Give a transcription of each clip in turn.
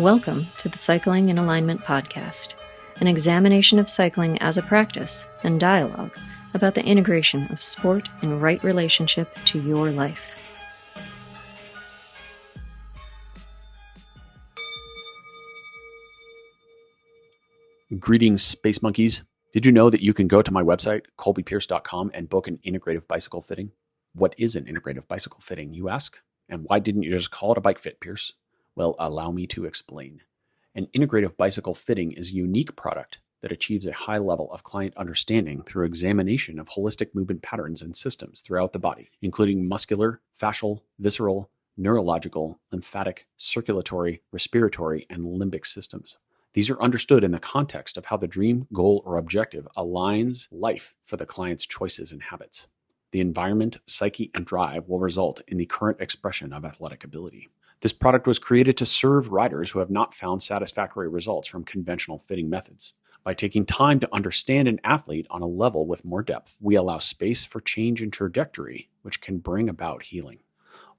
Welcome to the Cycling in Alignment podcast, an examination of cycling as a practice and dialogue about the integration of sport in right relationship to your life. Greetings, space monkeys. Did you know that you can go to my website, colbypierce.com, and book an integrative bicycle fitting? What is an integrative bicycle fitting, you ask? And why didn't you just call it a bike fit, Pierce? Well, allow me to explain. An integrative bicycle fitting is a unique product that achieves a high level of client understanding through examination of holistic movement patterns and systems throughout the body, including muscular, fascial, visceral, neurological, lymphatic, circulatory, respiratory, and limbic systems. These are understood in the context of how the dream, goal, or objective aligns life for the client's choices and habits. The environment, psyche, and drive will result in the current expression of athletic ability. This product was created to serve riders who have not found satisfactory results from conventional fitting methods. By taking time to understand an athlete on a level with more depth, we allow space for change in trajectory, which can bring about healing.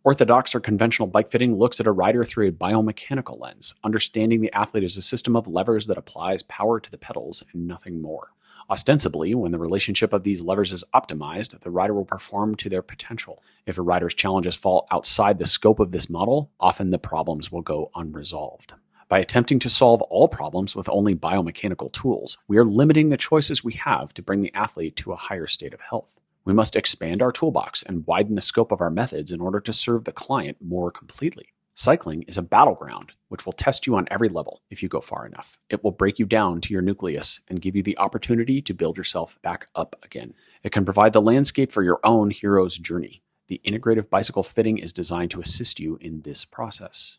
Orthodox or conventional bike fitting looks at a rider through a biomechanical lens, understanding the athlete as a system of levers that applies power to the pedals and nothing more. Ostensibly, when the relationship of these levers is optimized, the rider will perform to their potential. If a rider's challenges fall outside the scope of this model, often the problems will go unresolved. By attempting to solve all problems with only biomechanical tools, we are limiting the choices we have to bring the athlete to a higher state of health. We must expand our toolbox and widen the scope of our methods in order to serve the client more completely. Cycling is a battleground which will test you on every level if you go far enough. It will break you down to your nucleus and give you the opportunity to build yourself back up again. It can provide the landscape for your own hero's journey. The integrative bicycle fitting is designed to assist you in this process.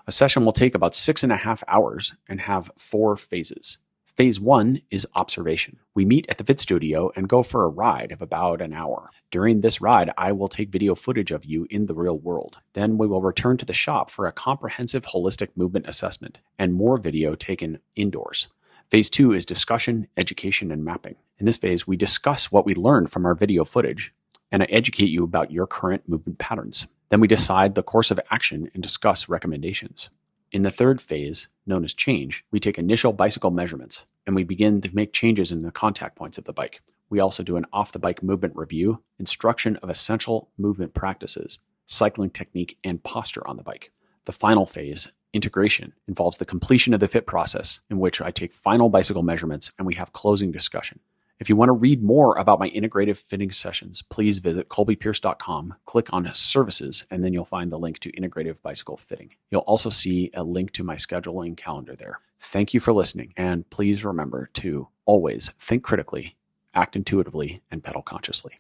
A session will take about 6.5 hours and have 4 phases. Phase 1 is observation. We meet at the Fit Studio and go for a ride of about an hour. During this ride, I will take video footage of you in the real world. Then we will return to the shop for a comprehensive holistic movement assessment and more video taken indoors. Phase 2 is discussion, education, and mapping. In this phase, we discuss what we learned from our video footage, and I educate you about your current movement patterns. Then we decide the course of action and discuss recommendations. In the third phase, known as change, we take initial bicycle measurements and we begin to make changes in the contact points of the bike. We also do an off-the-bike movement review, instruction of essential movement practices, cycling technique, and posture on the bike. The final phase, integration, involves the completion of the fit process in which I take final bicycle measurements and we have closing discussion. If you want to read more about my integrative fitting sessions, please visit colbypierce.com, click on services, and then you'll find the link to integrative bicycle fitting. You'll also see a link to my scheduling calendar there. Thank you for listening, and please remember to always think critically, act intuitively, and pedal consciously.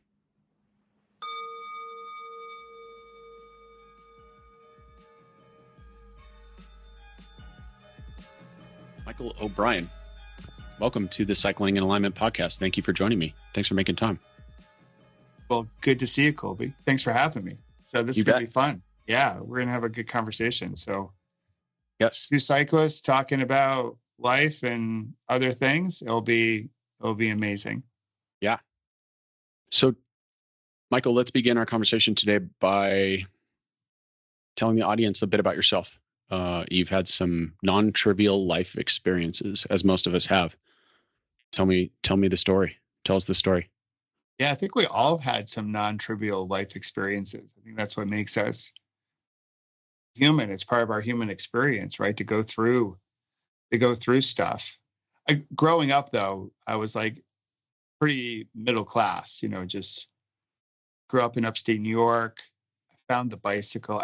Michael Obrien. Welcome to the Cycling in Alignment podcast. Thank you for joining me. Thanks for making time. Well, good to see you, Colby. Thanks for having me. So this is going to be fun. Yeah, we're going to have a good conversation. So yes, 2 cyclists talking about life and other things. It'll be amazing. Yeah. So, Michael, let's begin our conversation today by telling the audience a bit about yourself. You've had some non-trivial life experiences, as most of us have. Tell me the story. Tell us the story. Yeah, I think we all have had some non-trivial life experiences. I think that's what makes us human. It's part of our human experience, right? To go through stuff. Growing up, though, I was like pretty middle class, just grew up in upstate New York. I found the bicycle.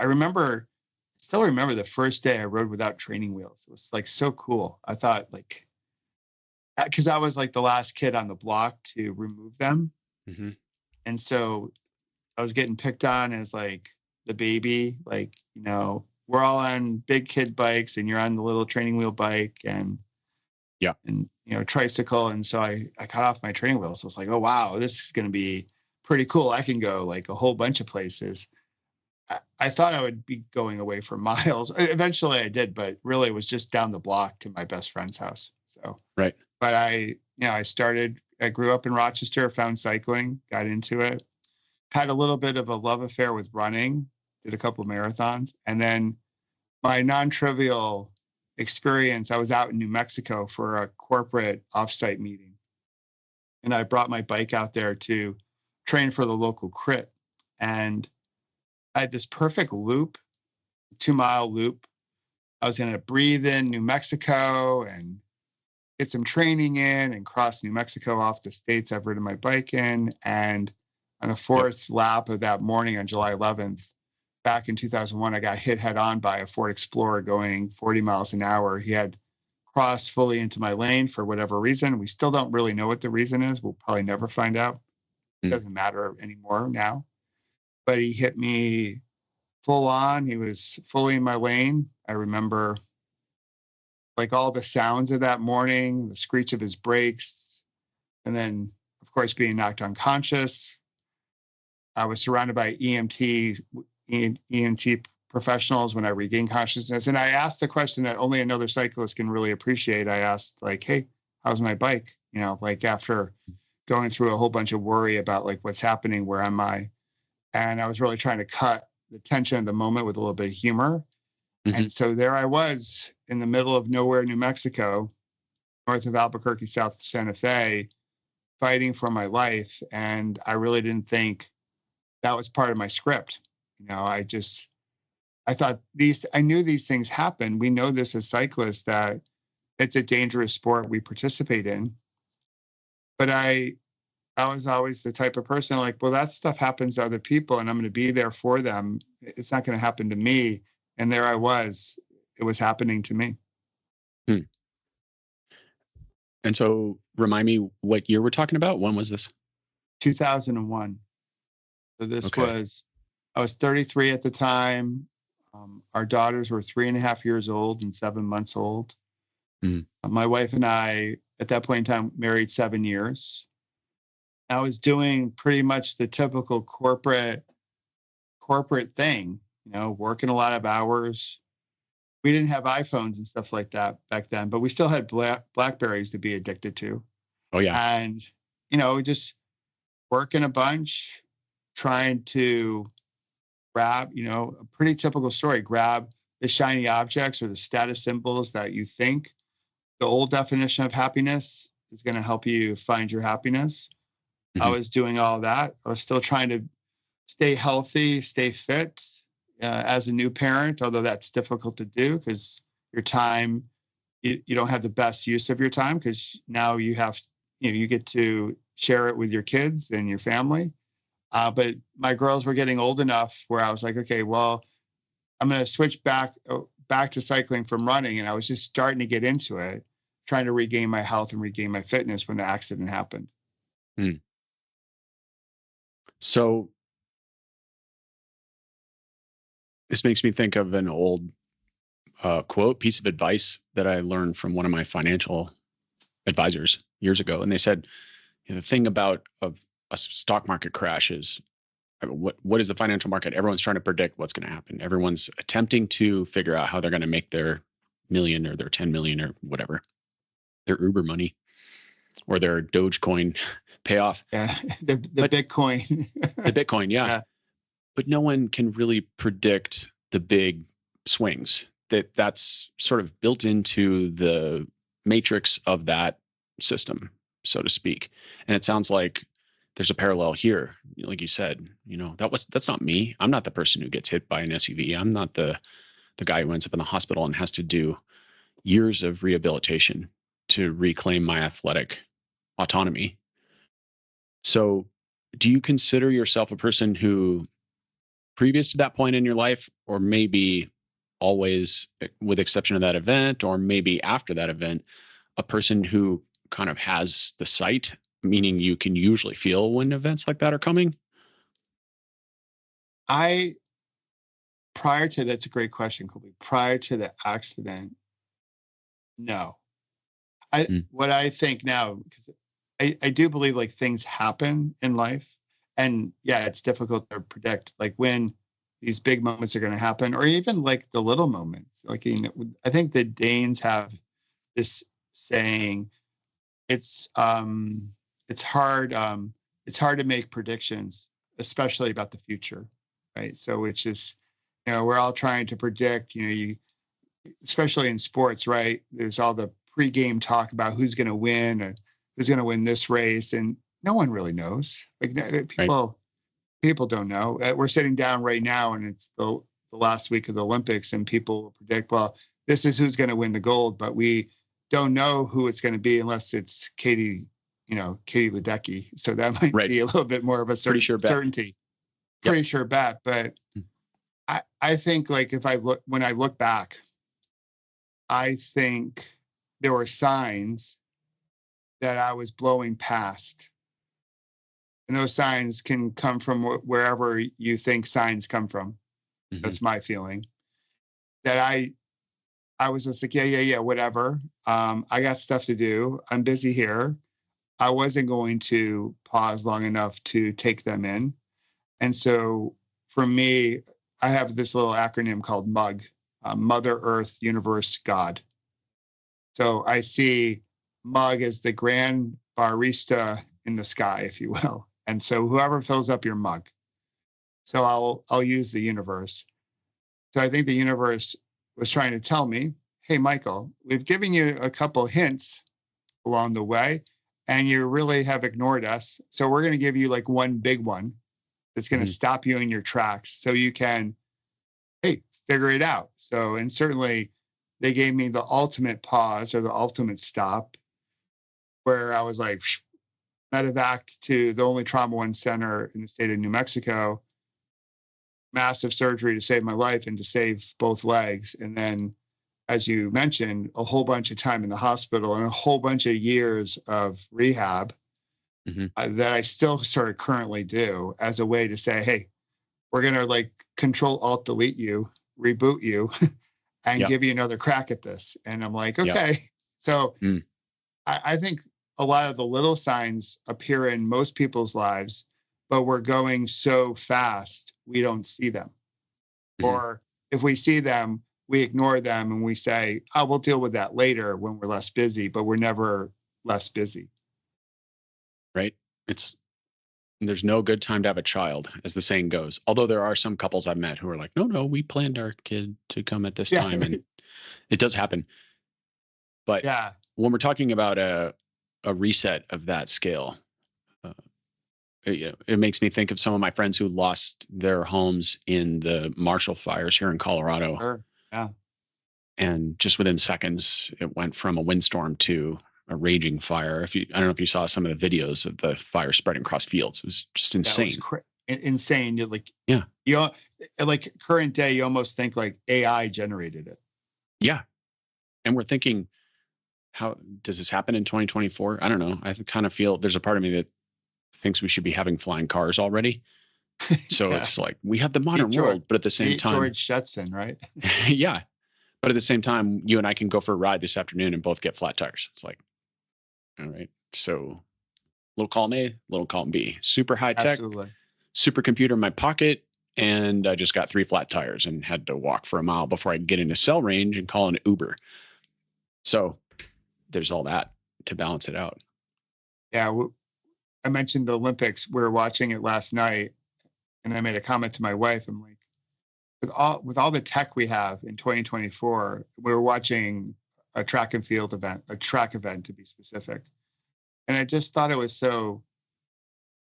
Still remember the first day I rode without training wheels. It was like so cool. I thought because I was like the last kid on the block to remove them. Mm-hmm. And so I was getting picked on as like the baby, we're all on big kid bikes and you're on the little training wheel bike and tricycle. And so I cut off my training wheels. So I was like, oh, wow, this is going to be pretty cool. I can go like a whole bunch of places. I thought I would be going away for miles. Eventually I did, but really it was just down the block to my best friend's house. So, right. But I grew up in Rochester, found cycling, got into it, had a little bit of a love affair with running, did a couple of marathons. And then my non-trivial experience, I was out in New Mexico for a corporate offsite meeting. And I brought my bike out there to train for the local crit. And I had this perfect loop, 2-mile loop. I was going to breathe in New Mexico and get some training in and cross New Mexico off the states I've ridden my bike in. And on the fourth lap of that morning on July 11th, back in 2001, I got hit head on by a Ford Explorer going 40 miles an hour. He had crossed fully into my lane for whatever reason. We still don't really know what the reason is. We'll probably never find out. It doesn't matter anymore now. But he hit me full on. He was fully in my lane. I remember like all the sounds of that morning, the screech of his brakes, and then, of course, being knocked unconscious. I was surrounded by EMT professionals when I regained consciousness. And I asked the question that only another cyclist can really appreciate. I asked, like, hey, how's my bike? You know, like after going through a whole bunch of worry about like what's happening, where am I? And I was really trying to cut the tension of the moment with a little bit of humor. And so there I was in the middle of nowhere, New Mexico, north of Albuquerque, south of Santa Fe, fighting for my life. And I really didn't think that was part of my script. You know, I thought I knew these things happen. We know this as cyclists, that it's a dangerous sport we participate in. But I was always the type of person like, well, that stuff happens to other people and I'm going to be there for them. It's not going to happen to me. And there I was. It was happening to me. And so remind me what year we're talking about. When was this? 2001. So this was, I was 33 at the time. Our daughters were 3.5 years old and 7 months old. My wife and I, at that point in time, married 7 years. I was doing pretty much the typical corporate thing, you know, working a lot of hours. We didn't have iPhones and stuff like that back then, but we still had Blackberries to be addicted to. Oh, yeah. And, you know, just working a bunch, trying to grab, you know, a pretty typical story, grab the shiny objects or the status symbols that you think the old definition of happiness is going to help you find your happiness. I was doing all that. I was still trying to stay healthy, stay fit as a new parent, although that's difficult to do because your time, you don't have the best use of your time because now you have, you know, you get to share it with your kids and your family. But my girls were getting old enough where I was like, okay, well, I'm going to switch back to cycling from running. And I was just starting to get into it, trying to regain my health and regain my fitness when the accident happened. So this makes me think of an old piece of advice that I learned from one of my financial advisors years ago. And they said, you know, the thing about a stock market crash is, what is the financial market? Everyone's trying to predict what's going to happen. Everyone's attempting to figure out how they're going to make their million or their 10 million or whatever, their Uber money or their Dogecoin payoff. Yeah, the Bitcoin. The Bitcoin, yeah. But no one can really predict the big swings. That's sort of built into the matrix of that system, so to speak. And it sounds like there's a parallel here. Like you said, you know, that's not me. I'm not the person who gets hit by an SUV. I'm not the guy who ends up in the hospital and has to do years of rehabilitation to reclaim my athletic autonomy. So do you consider yourself a person who, previous to that point in your life, or maybe always with exception of that event, or maybe after that event, a person who kind of has the sight, meaning you can usually feel when events like that are coming? That's a great question, Colby. Prior to the accident, no. What I think now, because I do believe like things happen in life, and yeah, it's difficult to predict like when these big moments are going to happen, or even like the little moments. Like, you know, I think the Danes have this saying, it's hard to make predictions, especially about the future, right? So which is, you know, we're all trying to predict, you know, especially in sports, right? There's all the pregame talk about who's going to win and who's going to win this race, and no one really knows. Like Right. people don't know. We're sitting down right now, and it's the last week of the Olympics, and people will predict, well, this is who's going to win the gold, but we don't know who it's going to be unless it's Katie Ledecky. So that might be a little bit more of a certainty. Pretty sure bet. But I think, like, when I look back, I think there were signs that I was blowing past. And those signs can come from wherever you think signs come from. Mm-hmm. That's my feeling. That I was just like, yeah, whatever. I got stuff to do. I'm busy here. I wasn't going to pause long enough to take them in. And so for me, I have this little acronym called MUG, Mother, Earth, Universe, God. So I see MUG as the grand barista in the sky, if you will. And so whoever fills up your mug. So I'll use the universe. So I think the universe was trying to tell me, hey, Michael, we've given you a couple hints along the way, and you really have ignored us. So we're going to give you like one big one that's going to stop you in your tracks so you can, hey, figure it out. So, and certainly they gave me the ultimate pause or the ultimate stop where I was like, medevac to the only trauma one center in the state of New Mexico, massive surgery to save my life and to save both legs. And then, as you mentioned, a whole bunch of time in the hospital and a whole bunch of years of rehab that I still sort of currently do as a way to say, hey, we're going to like Control Alt Delete you, reboot you, and give you another crack at this. And I'm like, okay. So I think a lot of the little signs appear in most people's lives, but we're going so fast, we don't see them. Or if we see them, we ignore them and we say, oh, we'll deal with that later when we're less busy, but we're never less busy. Right. There's no good time to have a child, as the saying goes. Although there are some couples I've met who are like, no, we planned our kid to come at this time. And it does happen. But when we're talking about a reset of that scale, it makes me think of some of my friends who lost their homes in the Marshall fires here in Colorado. Sure. Yeah. And just within seconds, it went from a windstorm to a raging fire. I don't know if you saw some of the videos of the fire spreading across fields. It was just insane. That was insane. You're like, you like current day, you almost think like AI generated it. Yeah. And we're thinking, how does this happen in 2024? I don't know. I kind of feel there's a part of me that thinks we should be having flying cars already. So it's like we have the modern world, but at the same time, George Jetson, right? Yeah. But at the same time, you and I can go for a ride this afternoon and both get flat tires. It's like, all right. So little column A, little column B, super high tech, supercomputer in my pocket. And I just got 3 flat tires and had to walk for a mile before I could get into cell range and call an Uber. So there's all that to balance it out. Yeah. I mentioned the Olympics. We were watching it last night and I made a comment to my wife. I'm like, with all the tech we have in 2024, we were watching a track event to be specific. And I just thought it was so,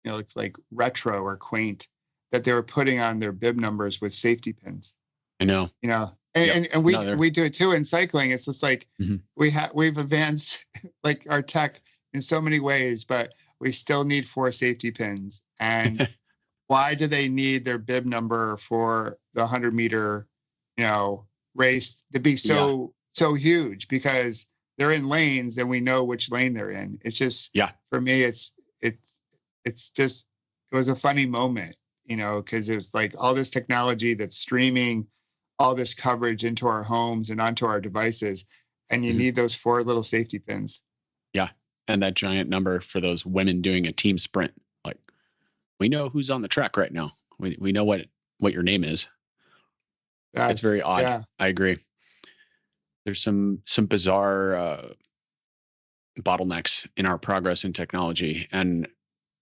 it's like retro or quaint that they were putting on their bib numbers with safety pins. I know. And we do it too in cycling. It's just like we've advanced like our tech in so many ways, but we still need 4 safety pins. And why do they need their bib number for the 100-meter, race to be so huge? Because they're in lanes and we know which lane they're in. It's just, for me, it was a funny moment, because it was like all this technology that's streaming all this coverage into our homes and onto our devices. And you need those 4 little safety pins. Yeah. And that giant number for those women doing a team sprint. Like, we know who's on the track right now. We know what your name is. It's very odd. Yeah. I agree. There's some bizarre bottlenecks in our progress in technology. And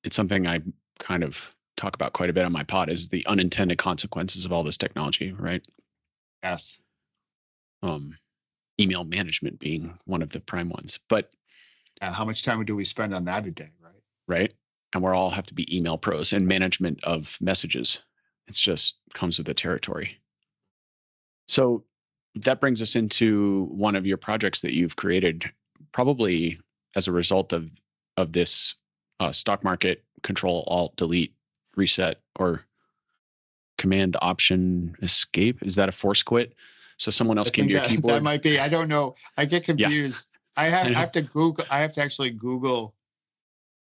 it's something I kind of talk about quite a bit on my pod, is the unintended consequences of all this technology, right? Yes. email management being one of the prime ones. But how much time do we spend on that a day, right? Right. And we're all have to be email pros, and management of messages. It's just comes with the territory. So that brings us into one of your projects that you've created, probably as a result of this stock market control alt delete reset or command option escape. Is that a force quit? So someone else came to your keyboard. That might be. I don't know. I get confused. Yeah. I have to Google. I have to actually Google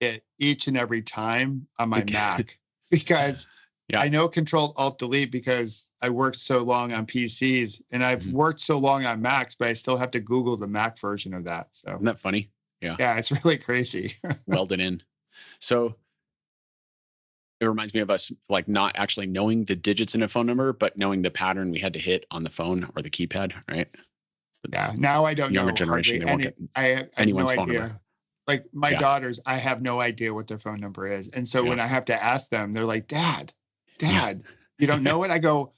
it each and every time on my Mac, because I know Control Alt Delete because I worked so long on PCs, and I've worked so long on Macs, but I still have to Google the Mac version of that. So isn't that funny? Yeah. Yeah, it's really crazy. Welded in. So it reminds me of us like not actually knowing the digits in a phone number, but knowing the pattern we had to hit on the phone or the keypad, right? But yeah. Now I don't know. Younger generation, they won't get I have no idea. Like my daughters, I have no idea what their phone number is. And so when I have to ask them, they're like, Dad, you don't know it? I go,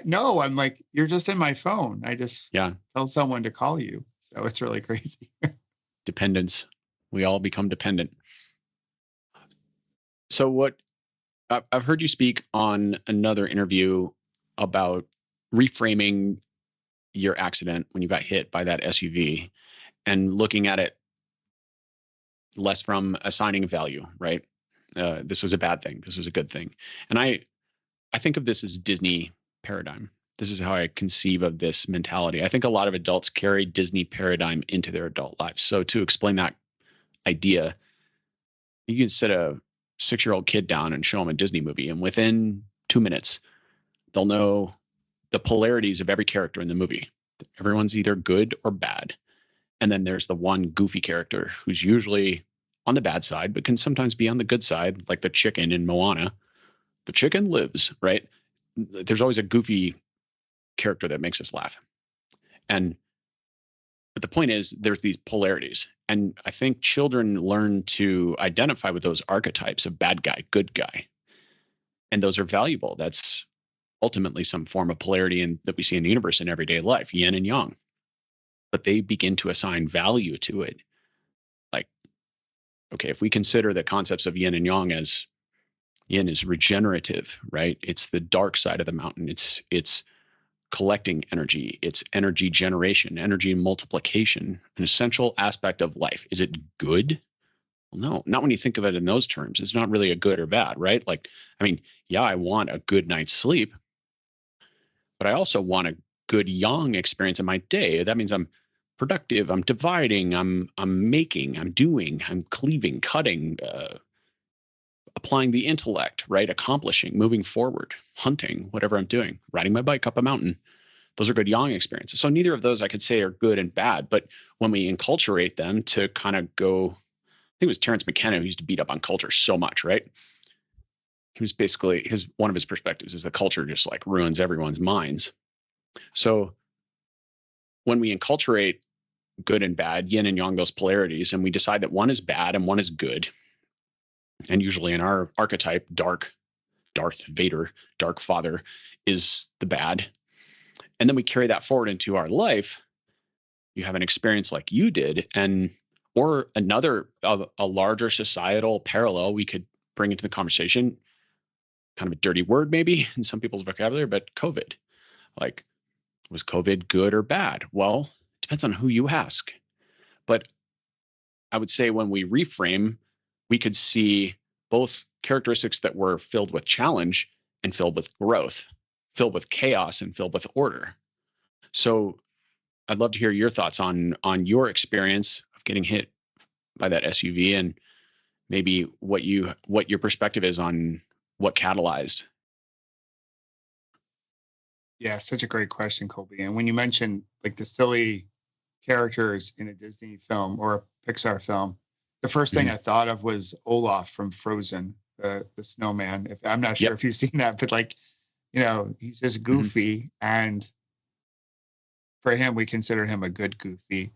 no, I'm like, you're just in my phone. I just tell someone to call you. So it's really crazy. Dependence. We all become dependent. So what I've heard you speak on another interview about reframing your accident when you got hit by that SUV and looking at it less from assigning value, right? This was a bad thing. This was a good thing. And I think of this as Disney paradigm. This is how I conceive of this mentality. I think a lot of adults carry Disney paradigm into their adult lives. So to explain that idea, you can sit a 6-year-old kid down and show them a Disney movie, and within 2 minutes, they'll know the polarities of every character in the movie. Everyone's either good or bad. And then there's the one goofy character who's usually on the bad side, but can sometimes be on the good side, like the chicken in Moana. The chicken lives, right? There's always a goofy character that makes us laugh. But the point is, there's these polarities. And I think children learn to identify with those archetypes of bad guy, good guy. And those are valuable. That's ultimately some form of polarity that we see in the universe in everyday life, yin and yang. But they begin to assign value to it. Like, okay, if we consider the concepts of yin and yang as yin is regenerative, right? It's the dark side of the mountain. It's collecting energy. It's energy generation, energy multiplication, an essential aspect of life. Is it good? Well, no, not when you think of it in those terms. It's not really a good or bad, right? Like, I mean, yeah, I want a good night's sleep, but I also want a good yang experience in my day. That means I'm productive, I'm dividing, I'm making, I'm doing, I'm cleaving, cutting, applying the intellect, right? Accomplishing, moving forward, hunting, whatever I'm doing, riding my bike up a mountain. Those are good yang experiences. So neither of those I could say are good and bad, but when we enculturate them to kind of go, I think it was Terence McKenna who used to beat up on culture so much, right? He was basically, one of his perspectives is that culture just like ruins everyone's minds. So when we enculturate good and bad, yin and yang, those polarities, and we decide that one is bad and one is good, and usually in our archetype, Darth Vader, Dark Father is the bad. And then we carry that forward into our life. You have an experience like you did, or another, a larger societal parallel we could bring into the conversation, kind of a dirty word maybe in some people's vocabulary, but COVID. Like, was COVID good or bad? Well, it depends on who you ask. But I would say when we reframe, we could see both characteristics that were filled with challenge and filled with growth, filled with chaos and filled with order. So I'd love to hear your thoughts on your experience of getting hit by that SUV, and maybe what your perspective is on what catalyzed. Yeah, such a great question, Colby. And when you mentioned like the silly characters in a Disney film or a Pixar film, the first thing I thought of was Olaf from Frozen, the snowman. I'm not sure if you've seen that, but like, he's just goofy, and for him, we consider him a good goofy.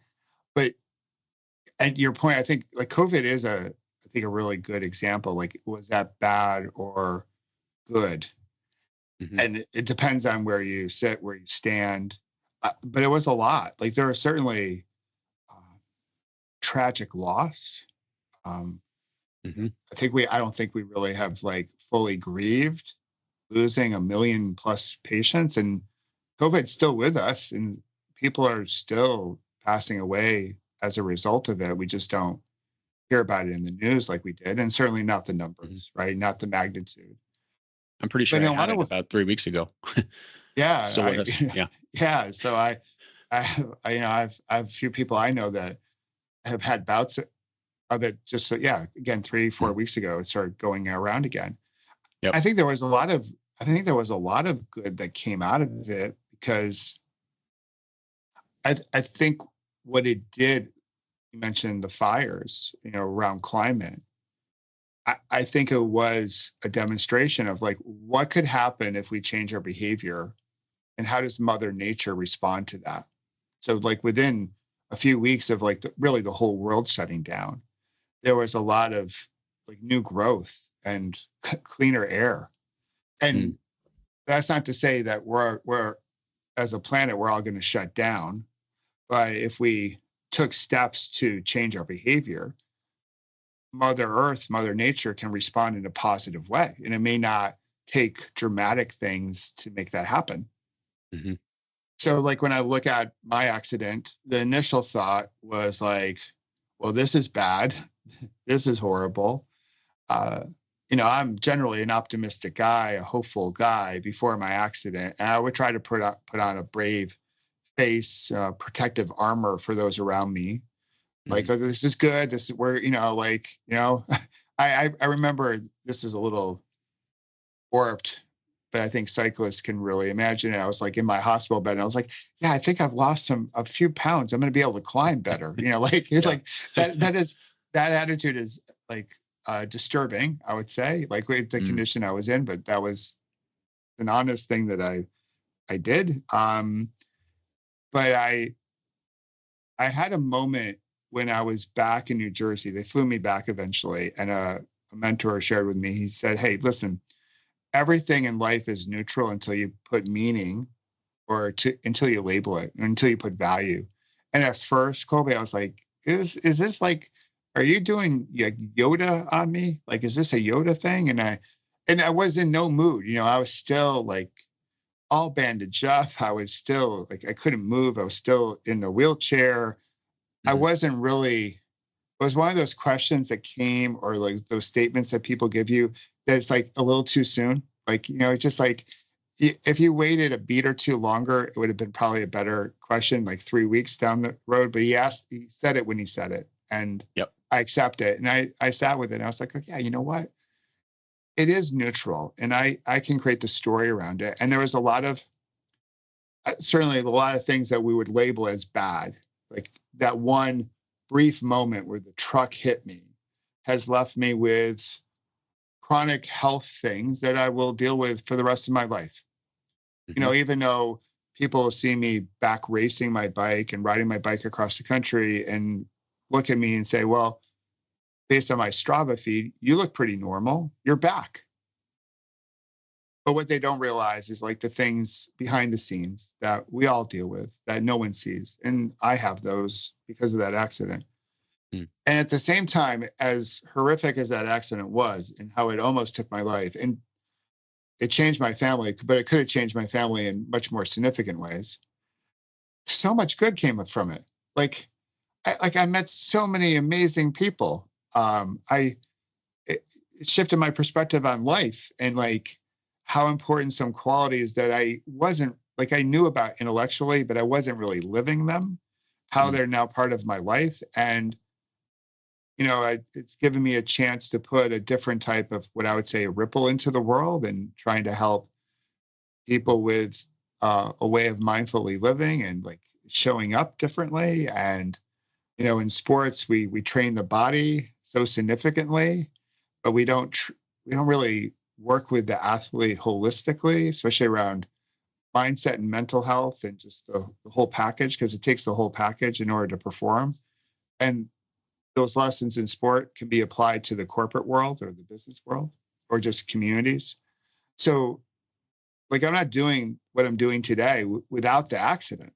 But at your point, I think like COVID is a really good example. Like, was that bad or good? And it depends on where you sit, where you stand. but it was a lot. Like there was certainly tragic loss. I don't think we really have like fully grieved losing 1 million plus patients, and COVID's still with us, and people are still passing away as a result of it. We just don't hear about it in the news like we did, and certainly not the numbers, right? Not the magnitude. I'm pretty sure I had it about 3 weeks ago. Yeah, still with us. Yeah, yeah. So I have a few people I know that have had bouts of it. Just so, yeah, again, 3-4 weeks ago, it started going around again. Yep. I think there was a lot of good that came out of it, because I think what it did, you mentioned the fires, around climate. I think it was a demonstration of like what could happen if we change our behavior, and how does Mother Nature respond to that? So like within a few weeks of like really the whole world shutting down, there was a lot of like new growth and cleaner air. And that's not to say that we're as a planet, we're all going to shut down. But if we took steps to change our behavior, Mother Earth, Mother Nature can respond in a positive way. And it may not take dramatic things to make that happen. So like when I look at my accident, the initial thought was like, well, this is bad. This is horrible. I'm generally an optimistic guy, a hopeful guy before my accident. And I would try to put on a brave face, protective armor for those around me. Like, oh, this is good. This is where, I remember, this is a little warped, but I think cyclists can really imagine it. I was like in my hospital bed and I was like, yeah, I think I've lost a few pounds. I'm going to be able to climb better. Like that attitude is like disturbing, I would say, like with the condition I was in, but that was an honest thing that I did. But I had a moment when I was back in New Jersey. They flew me back eventually, and a mentor shared with me, he said, hey, listen, everything in life is neutral until you put meaning until you label it, until you put value. And at first, Colby, I was like, is this like, are you doing Yoda on me? Like, is this a Yoda thing? And I was in no mood. I was still like all bandaged up. I was still like, I couldn't move. I was still in the wheelchair. I wasn't really, it was one of those questions that came, or like those statements that people give you that's like a little too soon. Like, it's just like, if you waited a beat or two longer, it would have been probably a better question, like 3 weeks down the road. But he said it when he said it. And I accept it. And I sat with it and I was like, okay, you know what? It is neutral, and I can create the story around it. And there was certainly a lot of things that we would label as bad. Like that one brief moment where the truck hit me has left me with chronic health things that I will deal with for the rest of my life. Even though people see me back racing my bike and riding my bike across the country and look at me and say, well, based on my Strava feed, you look pretty normal. You're back. But what they don't realize is like the things behind the scenes that we all deal with that no one sees. And I have those because of that accident. And at the same time, as horrific as that accident was and how it almost took my life, and it changed my family, but it could have changed my family in much more significant ways. So much good came from it. Like I met so many amazing people. It shifted my perspective on life and like how important some qualities that I wasn't like, I knew about intellectually, but I wasn't really living them, how they're now part of my life. And, it's given me a chance to put a different type of what I would say a ripple into the world, and trying to help people with a way of mindfully living and like showing up differently. And, in sports, we train the body so significantly, but we don't really work with the athlete holistically, especially around mindset and mental health and just the whole package, because it takes the whole package in order to perform. And those lessons in sport can be applied to the corporate world or the business world or just communities. So like, I'm not doing what I'm doing today without the accident.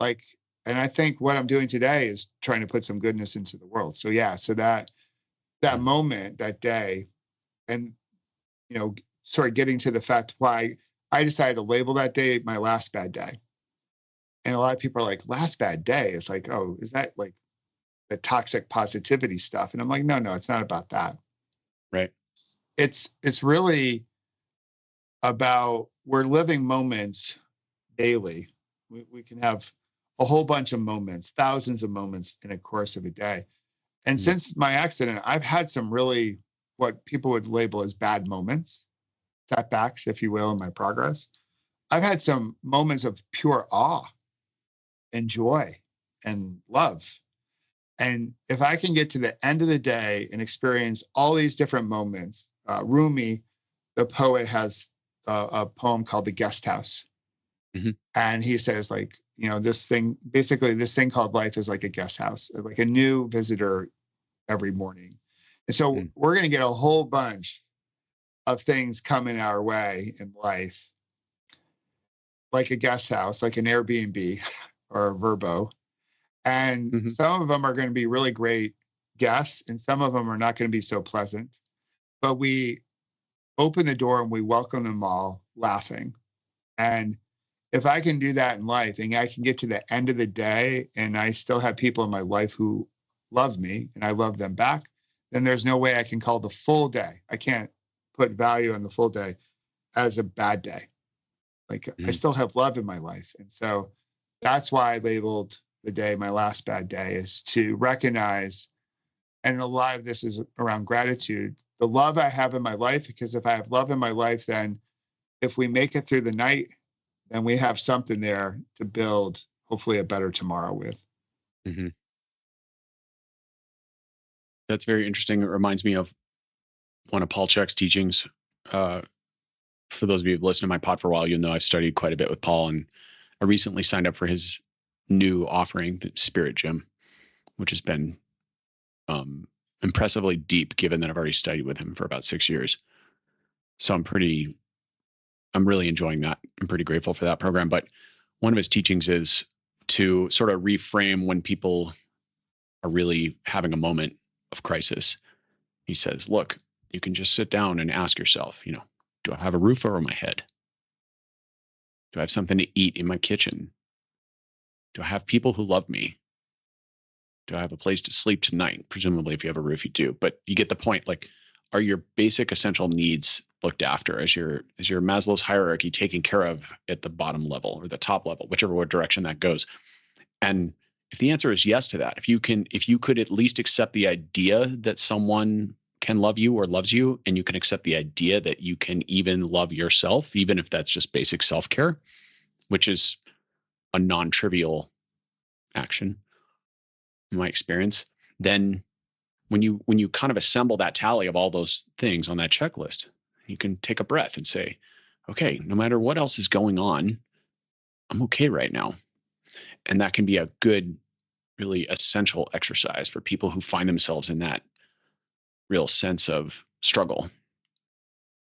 Like, and I think what I'm doing today is trying to put some goodness into the world. So yeah, so that moment, that day, and sort of getting to the fact why I decided to label that day my last bad day. And a lot of people are like, last bad day. It's like, oh, is that like the toxic positivity stuff? And I'm like, no, it's not about that. Right. It's really about, we're living moments daily. We can have a whole bunch of moments, thousands of moments in a course of a day. And since my accident, I've had some really what people would label as bad moments, setbacks, if you will, in my progress. I've had some moments of pure awe and joy and love. And if I can get to the end of the day and experience all these different moments, Rumi, the poet, has a poem called The Guest House. Mm-hmm. And he says, like, this thing called life is like a guest house, like a new visitor every morning. And so we're going to get a whole bunch of things coming our way in life, like a guest house, like an Airbnb or a Verbo. And some of them are going to be really great guests, and some of them are not going to be so pleasant. But we open the door and we welcome them all laughing. And if I can do that in life, and I can get to the end of the day and I still have people in my life who love me and I love them back, then there's no way I can call the full day. I can't put value on the full day as a bad day. Like, I still have love in my life. And so that's why I labeled the day my last bad day, is to recognize, and a lot of this is around gratitude, the love I have in my life. Because if I have love in my life, then if we make it through the night, then we have something there to build hopefully a better tomorrow with. Mm-hmm. That's very interesting. It reminds me of one of Paul Chek's teachings. For those of you who've listened to my pod for a while, you'll know I've studied quite a bit with Paul, and I recently signed up for his new offering, the Spirit Gym, which has been impressively deep, given that I've already studied with him for about 6 years. So I'm really enjoying that. I'm pretty grateful for that program. But one of his teachings is to sort of reframe when people are really having a moment of crisis. He says, look, you can just sit down and ask yourself, do I have a roof over my head? Do I have something to eat in my kitchen? Do I have people who love me? Do I have a place to sleep tonight? Presumably, if you have a roof, you do. But you get the point. Like, are your basic essential needs looked after? Is your Maslow's hierarchy taken care of at the bottom level or the top level, whichever direction that goes? And if the answer is yes to that, if you could at least accept the idea that someone can love you or loves you, and you can accept the idea that you can even love yourself, even if that's just basic self-care, which is a non-trivial action in my experience, then when you kind of assemble that tally of all those things on that checklist, you can take a breath and say, okay, no matter what else is going on, I'm okay right now. And that can be a good, really essential exercise for people who find themselves in that real sense of struggle,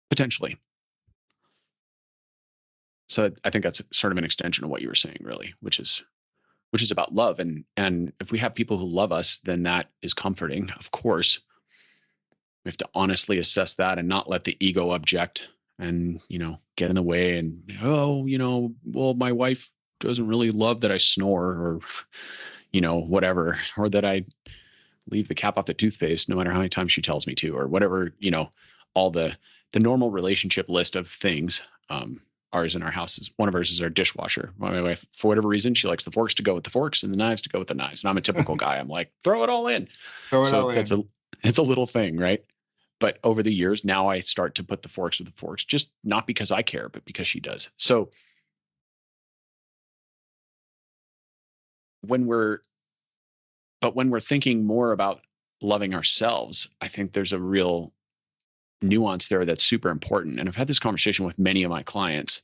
potentially. So I think that's sort of an extension of what you were saying, really, which is about love. And if we have people who love us, then that is comforting. Of course, we have to honestly assess that and not let the ego object and, get in the way and, well, my wife doesn't really love that I snore, or, whatever, or that I leave the cap off the toothpaste no matter how many times she tells me to, or whatever, all the normal relationship list of things. Ours in our house is, one of ours is our dishwasher. My wife, for whatever reason, she likes the forks to go with the forks and the knives to go with the knives. And I'm a typical guy. I'm like, throw it all in. It's a little thing, right? But over the years, now I start to put the forks with the forks, just not because I care, but because she does. So when we're thinking more about loving ourselves, I think there's a real nuance there that's super important. And I've had this conversation with many of my clients.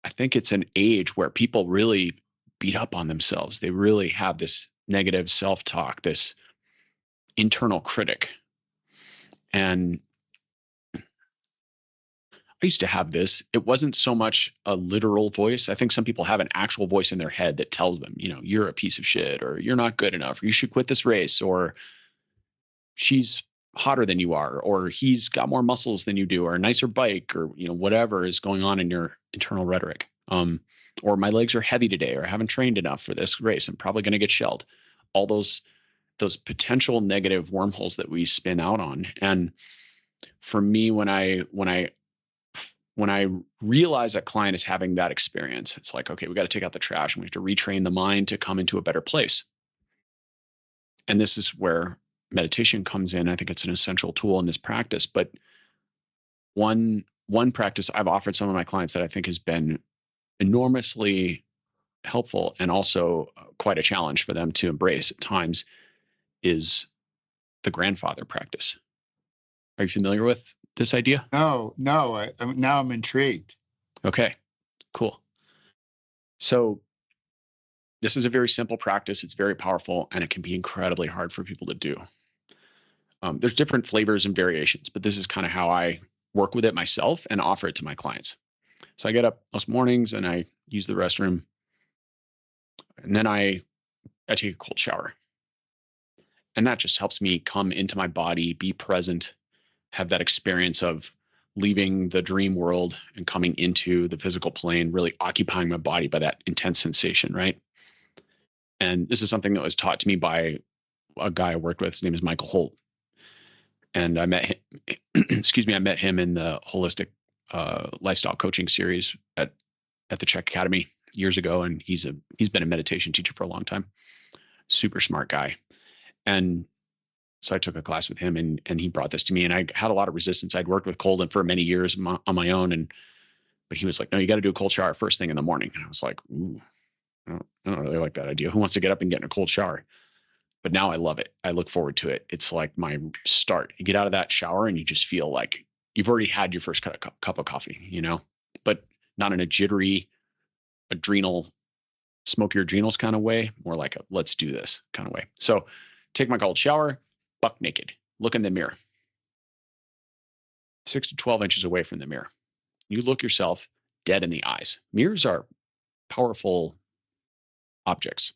I think it's an age where people really beat up on themselves. They really have this negative self-talk, this internal critic. And I used to have this. It wasn't so much a literal voice. I think some people have an actual voice in their head that tells them, you're a piece of shit, or you're not good enough, or you should quit this race, or she's hotter than you are, or he's got more muscles than you do, or a nicer bike, or whatever is going on in your internal rhetoric. Or my legs are heavy today, or I haven't trained enough for this race. I'm probably going to get shelled. All those potential negative wormholes that we spin out on. And for me, when I realize a client is having that experience, it's like, okay, we got to take out the trash and we have to retrain the mind to come into a better place. And this is where meditation comes in. I think it's an essential tool in this practice. But one practice I've offered some of my clients that I think has been enormously helpful and also quite a challenge for them to embrace at times is the grandfather practice. Are you familiar with this idea? No. Now I'm intrigued. Okay, cool. So this is a very simple practice. It's very powerful, and it can be incredibly hard for people to do. There's different flavors and variations, but this is kind of how I work with it myself and offer it to my clients. So I get up most mornings and I use the restroom, and then I take a cold shower. And that just helps me come into my body, be present, have that experience of leaving the dream world and coming into the physical plane, really occupying my body by that intense sensation, right? And this is something that was taught to me by a guy I worked with. His name is Michael Holt. And I met him, I met him in the holistic lifestyle coaching series at the Czech Academy years ago. And he's been a meditation teacher for a long time. Super smart guy. And so I took a class with him, and he brought this to me, and I had a lot of resistance. I'd worked with cold for many years on my own, but he was like, no, you got to do a cold shower first thing in the morning. And I was like, ooh, I don't really like that idea. Who wants to get up and get in a cold shower? But now I love it. I look forward to it. It's like my start. You get out of that shower and you just feel like you've already had your first cup of coffee, but not in a jittery, adrenal, smoke your adrenals kind of way, more like a let's do this kind of way. So take my cold shower, buck naked, look in the mirror, 6 to 12 inches away from the mirror. You look yourself dead in the eyes. Mirrors are powerful objects.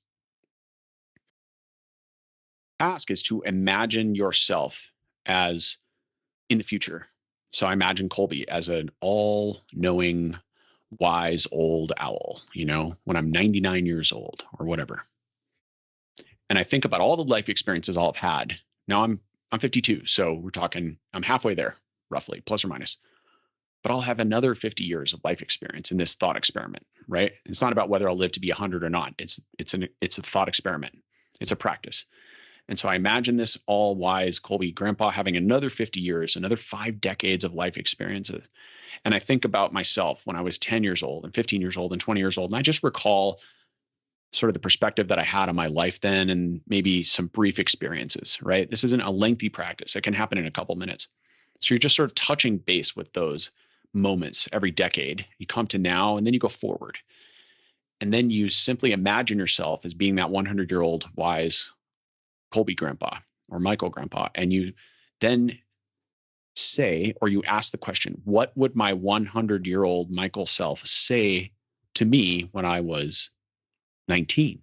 Task is to imagine yourself as in the future. So I imagine Colby as an all-knowing, wise old owl, when I'm 99 years old or whatever. And I think about all the life experiences I'll have had. Now I'm 52, so we're talking, I'm halfway there, roughly, plus or minus. But I'll have another 50 years of life experience in this thought experiment, right? It's not about whether I'll live to be 100 or not. It's a thought experiment. It's a practice. And so I imagine this all-wise Colby grandpa having another 50 years, another 5 decades of life experiences. And I think about myself when I was 10 years old and 15 years old and 20 years old. And I just recall sort of the perspective that I had on my life then, and maybe some brief experiences, right? This isn't a lengthy practice. It can happen in a couple minutes. So you're just sort of touching base with those moments every decade. You come to now, and then you go forward. And then you simply imagine yourself as being that 100-year-old wise Colby grandpa or Michael grandpa. And you then say, or you ask the question, what would my 100-year-old Michael self say to me when I was 19?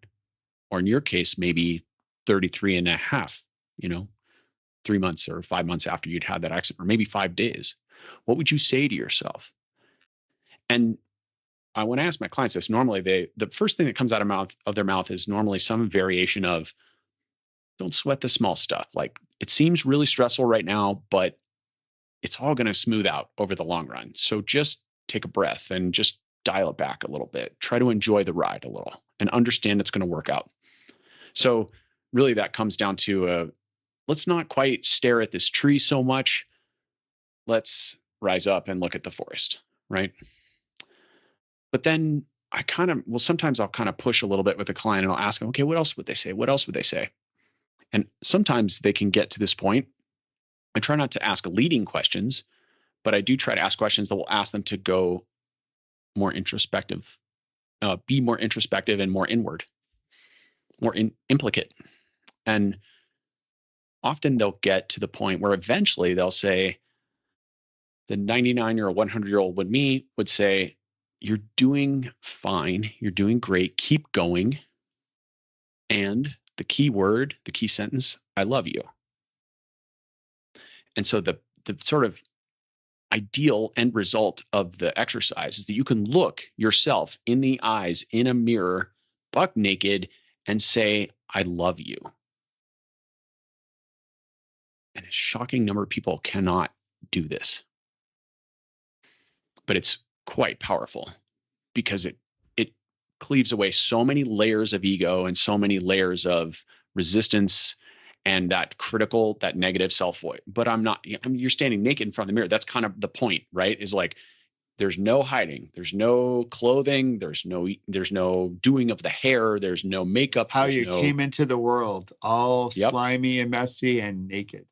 Or in your case, maybe 33 and a half, 3 months or 5 months after you'd had that accident, or maybe 5 days. What would you say to yourself? And when I ask my clients this, normally the first thing that comes out of their mouth is normally some variation of, don't sweat the small stuff. Like, it seems really stressful right now, but it's all going to smooth out over the long run. So just take a breath and just dial it back a little bit. Try to enjoy the ride a little and understand it's going to work out. So really that comes down to let's not quite stare at this tree so much. Let's rise up and look at the forest, right? But then sometimes I'll kind of push a little bit with the client, and I'll ask them, okay, what else would they say? What else would they say? And sometimes they can get to this point. I try not to ask leading questions, but I do try to ask questions that will ask them to go more introspective, be more introspective and more inward, more implicate. And often they'll get to the point where eventually they'll say, the 99 or 100-year-old would say, you're doing fine. You're doing great. Keep going. And the key word, the key sentence, I love you. And so the sort of ideal end result of the exercise is that you can look yourself in the eyes in a mirror, buck naked, and say, I love you. And a shocking number of people cannot do this. But it's quite powerful because it cleaves away so many layers of ego and so many layers of resistance and that negative self-voice. But you're standing naked in front of the mirror. That's kind of the point, right? Is like, there's no hiding. There's no clothing. There's no doing of the hair. There's no makeup. How you came into the world, all slimy and messy and naked.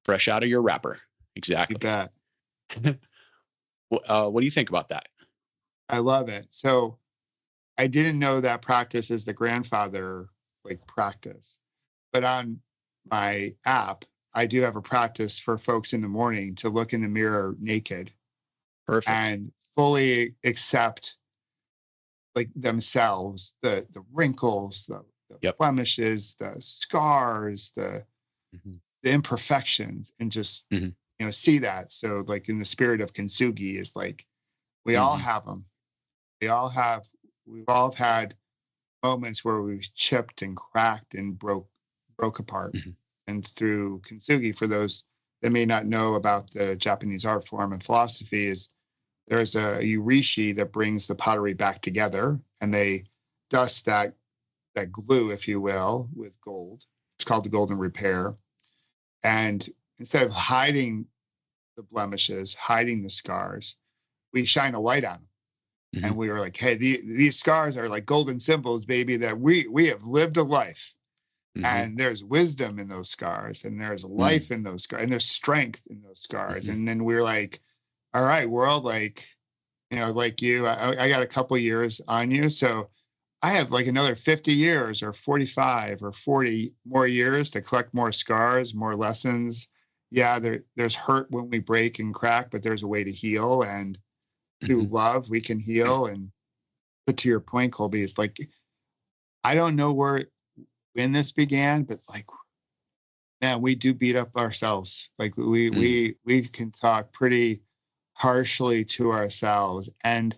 Fresh out of your wrapper. Exactly. You bet. What do you think about that? I love it. So I didn't know that practice is the grandfather practice, but on my app, I do have a practice for folks in the morning to look in the mirror naked. Perfect. And fully accept themselves, the wrinkles, the blemishes, the scars, the imperfections, and just see that. So in the spirit of Kintsugi is we all have them. We've all had moments where we've chipped and cracked and broke apart. And through Kintsugi, for those that may not know about the Japanese art form and philosophy, is there's a yurishi that brings the pottery back together, and they dust that glue, if you will, with gold. It's called the golden repair. And instead of hiding the blemishes, hiding the scars, we shine a light on them. And we were like, hey, these scars are like golden symbols, baby, that we have lived a life. And there's wisdom in those scars, and there's life in those scars, and there's strength in those scars. And then we're like, all right, world, like you, I got a couple years on you. So I have another 50 years or 45 or 40 more years to collect more scars, more lessons. Yeah, there's hurt when we break and crack, but there's a way to heal. And through love, we can heal. And but to your point, Colby, it's I don't know when this began, but man, we do beat up ourselves. We can talk pretty harshly to ourselves. And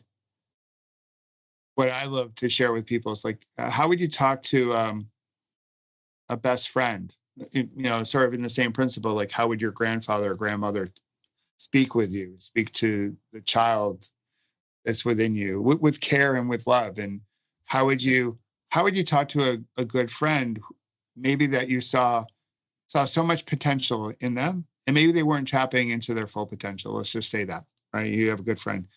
what I love to share with people is how would you talk to a best friend? Sort of in the same principle, how would your grandfather or grandmother speak with you, speak to the child that's within you with care and with love? And how would you talk to a good friend, maybe that you saw so much potential in them, and maybe they weren't tapping into their full potential? Let's just say that, right? You have a good friend.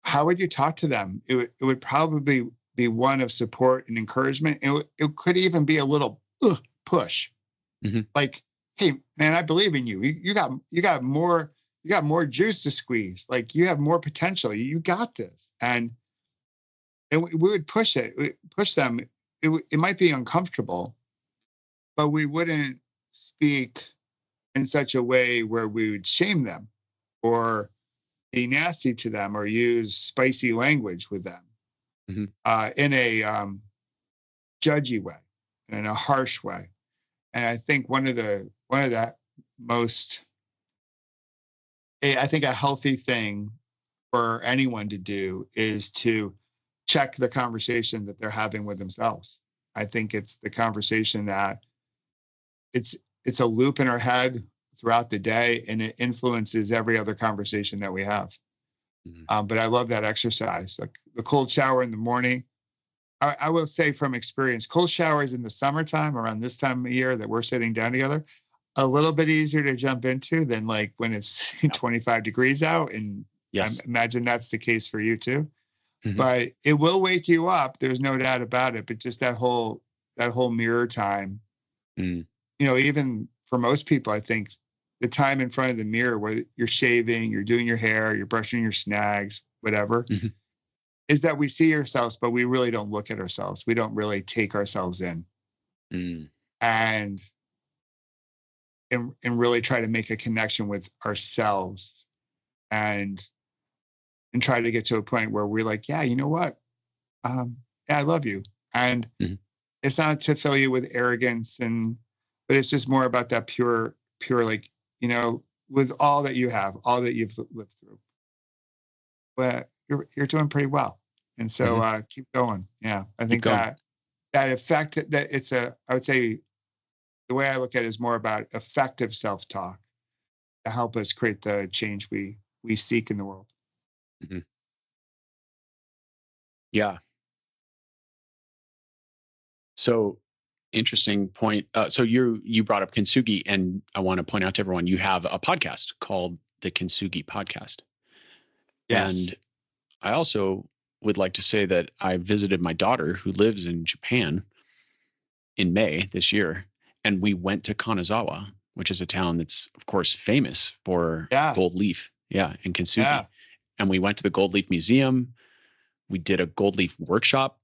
How would you talk to them? It would probably be one of support and encouragement. It could even be a little push, hey, man, I believe in you. You got more juice to squeeze. You have more potential. You got this. And we would push them. It might be uncomfortable, but we wouldn't speak in such a way where we would shame them or be nasty to them or use spicy language with them in a judgy way, in a harsh way. And I think one of the most, I think a healthy thing for anyone to do is to check the conversation that they're having with themselves. I think it's the conversation that it's a loop in our head throughout the day, and it influences every other conversation that we have. But I love that exercise, the cold shower in the morning. I will say from experience, cold showers in the summertime, around this time of year that we're sitting down together, a little bit easier to jump into than when it's 25 degrees out. And yes, I imagine that's the case for you too. But it will wake you up. There's no doubt about it. But just that whole mirror time, even for most people, I think the time in front of the mirror where you're shaving, you're doing your hair, you're brushing your snags, whatever, is that we see ourselves, but we really don't look at ourselves. We don't really take ourselves in and really try to make a connection with ourselves and try to get to a point where we're like, yeah, you know what? Yeah, I love you. And it's not to fill you with arrogance, but it's just more about that pure, like, with all that you have, all that you've lived through, but you're doing pretty well. And so keep going. Yeah. I think that effect, that I would say the way I look at it is more about effective self-talk to help us create the change we seek in the world. Mm-hmm. Yeah. So interesting point. So you brought up Kintsugi, and I want to point out to everyone, you have a podcast called the Kintsugi Podcast. Yes. And I also would like to say that I visited my daughter who lives in Japan in May this year, and we went to Kanazawa, which is a town that's, of course, famous for gold leaf. Yeah, and Kintsugi. Yeah. And we went to the Gold Leaf Museum. We did a gold leaf workshop,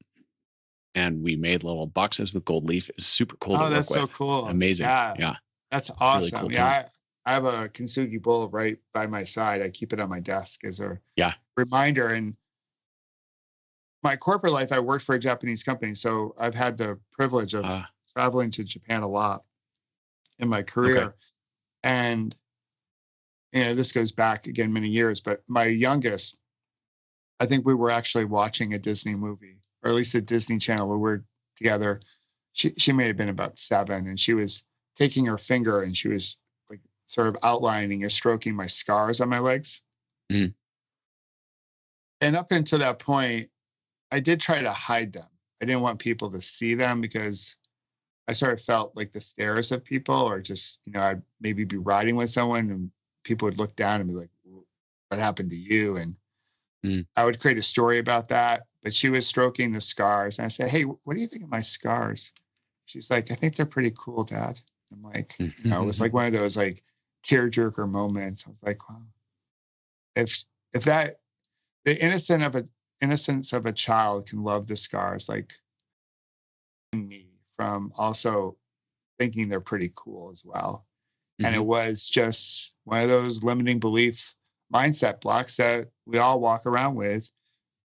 and we made little boxes with gold leaf. It's super cool to work with. Oh, that's so cool. Amazing. Yeah. That's awesome. Really cool I have a Kintsugi bowl right by my side. I keep it on my desk as a reminder. And my corporate life, I worked for a Japanese company. So I've had the privilege of traveling to Japan a lot in my career. Okay. And, this goes back again many years, but my youngest, I think we were actually watching a Disney movie, or at least a Disney Channel where we're together. She may have been about 7, and she was taking her finger and she was like sort of outlining or stroking my scars on my legs. Mm. And up until that point, I did try to hide them. I didn't want people to see them because I sort of felt like the stares of people, or just, I'd maybe be riding with someone and people would look down and be like, what happened to you? And I would create a story about that, but she was stroking the scars. And I said, hey, what do you think of my scars? She's like, I think they're pretty cool, Dad. I'm like, it was like one of those like tearjerker moments. I was like, wow, if that, the innocence of a child can love the scars, like me, from also thinking they're pretty cool as well. Mm-hmm. And it was just one of those limiting belief mindset blocks that we all walk around with.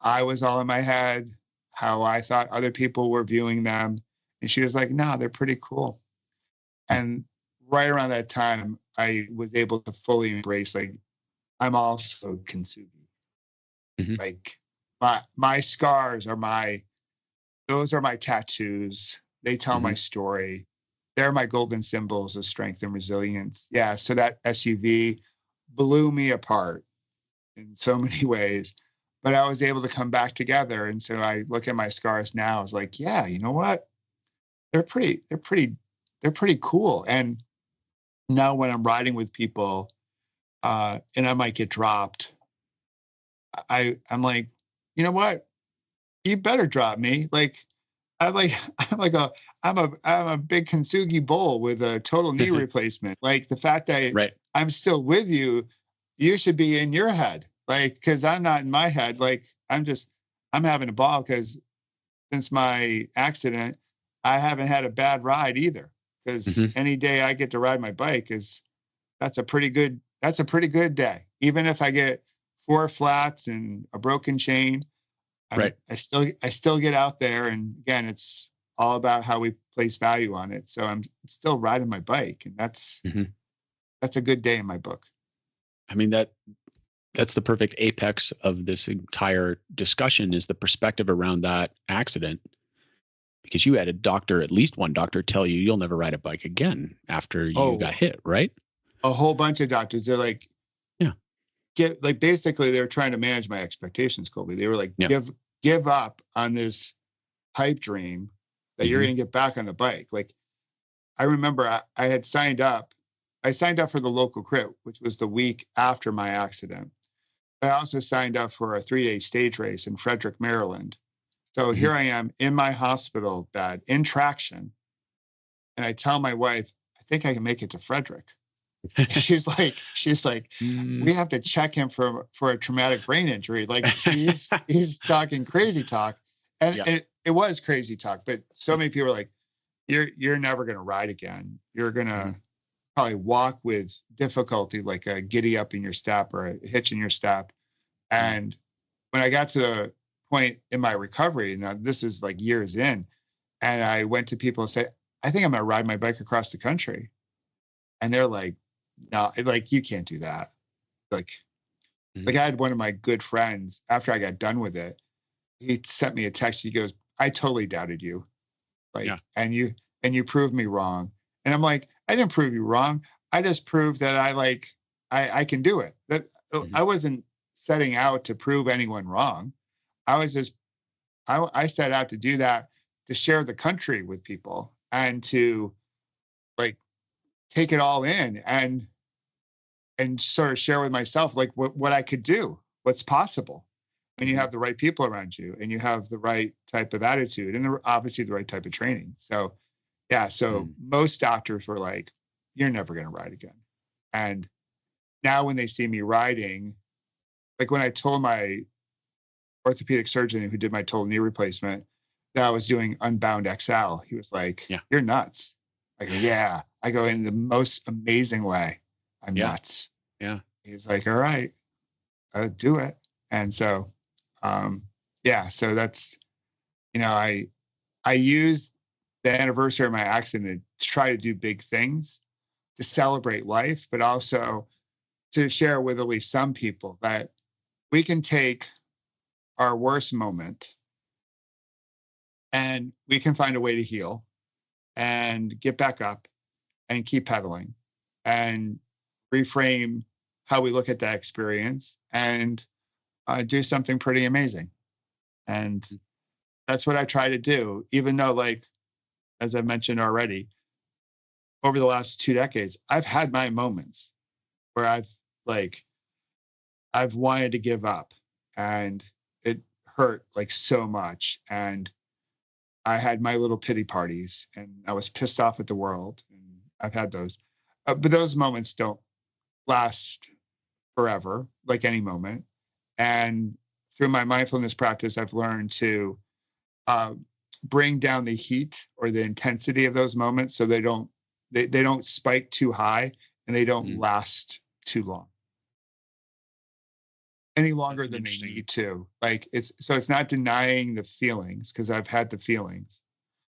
I was all in my head, how I thought other people were viewing them. And she was like, no, they're pretty cool. And right around that time, I was able to fully embrace, like, I'm also Kintsugi. Mm-hmm. Like, my scars are those are my tattoos. They tell my story. They're my golden symbols of strength and resilience. Yeah, so that SUV blew me apart in so many ways, but I was able to come back together. And so I look at my scars now, I was like, yeah, you know what? They're pretty cool. And now when I'm riding with people, and I might get dropped, I'm like, you know what? You better drop me. Like, I'm a big Kintsugi bull with a total knee replacement. Like, the fact that I'm still with you, you should be in your head. Like, because I'm not in my head. Like, I'm having a ball, because since my accident, I haven't had a bad ride either. Because any day I get to ride my bike that's a pretty good day. Even if I get 4 flats and a broken chain, I still get out there. And again, it's all about how we place value on it. So I'm still riding my bike, and that's a good day in my book. I mean, that's the perfect apex of this entire discussion, is the perspective around that accident, because you had at least one doctor tell you you'll never ride a bike again after you got hit, right? A whole bunch of doctors. They're like, basically they were trying to manage my expectations, Colby. They were like, give up on this pipe dream that you're going to get back on the bike. Like, I remember I had signed up. I signed up for the local crit, which was the week after my accident. I also signed up for a 3-day stage race in Frederick, Maryland. So here I am in my hospital bed in traction. And I tell my wife, I think I can make it to Frederick. She's like, we have to check him for a traumatic brain injury. Like, he's talking crazy talk. And it was crazy talk, but so many people are like, you're never going to ride again. You're going to probably walk with difficulty, like a giddy up in your step or a hitch in your step. And when I got to the point in my recovery, now this is like years in, and I went to people and said, I think I'm going to ride my bike across the country. And they're like, no, like, you can't do that. Like, like I had one of my good friends, after I got done with it, he sent me a text. He goes, I totally doubted you. Like, and you proved me wrong. And I'm like, I didn't prove you wrong. I just proved that I can do it. That I wasn't setting out to prove anyone wrong. I was just, I set out to do that, to share the country with people and to like take it all in and sort of share with myself like what I could do, what's possible when you have the right people around you and you have the right type of attitude and obviously the right type of training. So yeah, so most doctors were like, you're never going to ride again. And now when they see me riding, like when I told my orthopedic surgeon who did my total knee replacement that I was doing Unbound XL, he was like, you're nuts. I go, yeah. I go, in the most amazing way, I'm nuts. Yeah. He's like, all right, I'll do it. And so, so that's, I use the anniversary of my accident to try to do big things, to celebrate life, but also to share with at least some people that we can take our worst moment and we can find a way to heal and get back up and keep pedaling and reframe how we look at that experience and do something pretty amazing. And that's what I try to do, even though, like, as I mentioned already, over the last 2 decades, I've had my moments where I've wanted to give up and it hurt like so much. And I had my little pity parties and I was pissed off at the world. And I've had those, but those moments don't last forever, like any moment. And through my mindfulness practice, I've learned to bring down the heat or the intensity of those moments so they don't spike too high and they don't last too long. Any longer than they need to. Like it's not denying the feelings, because I've had the feelings.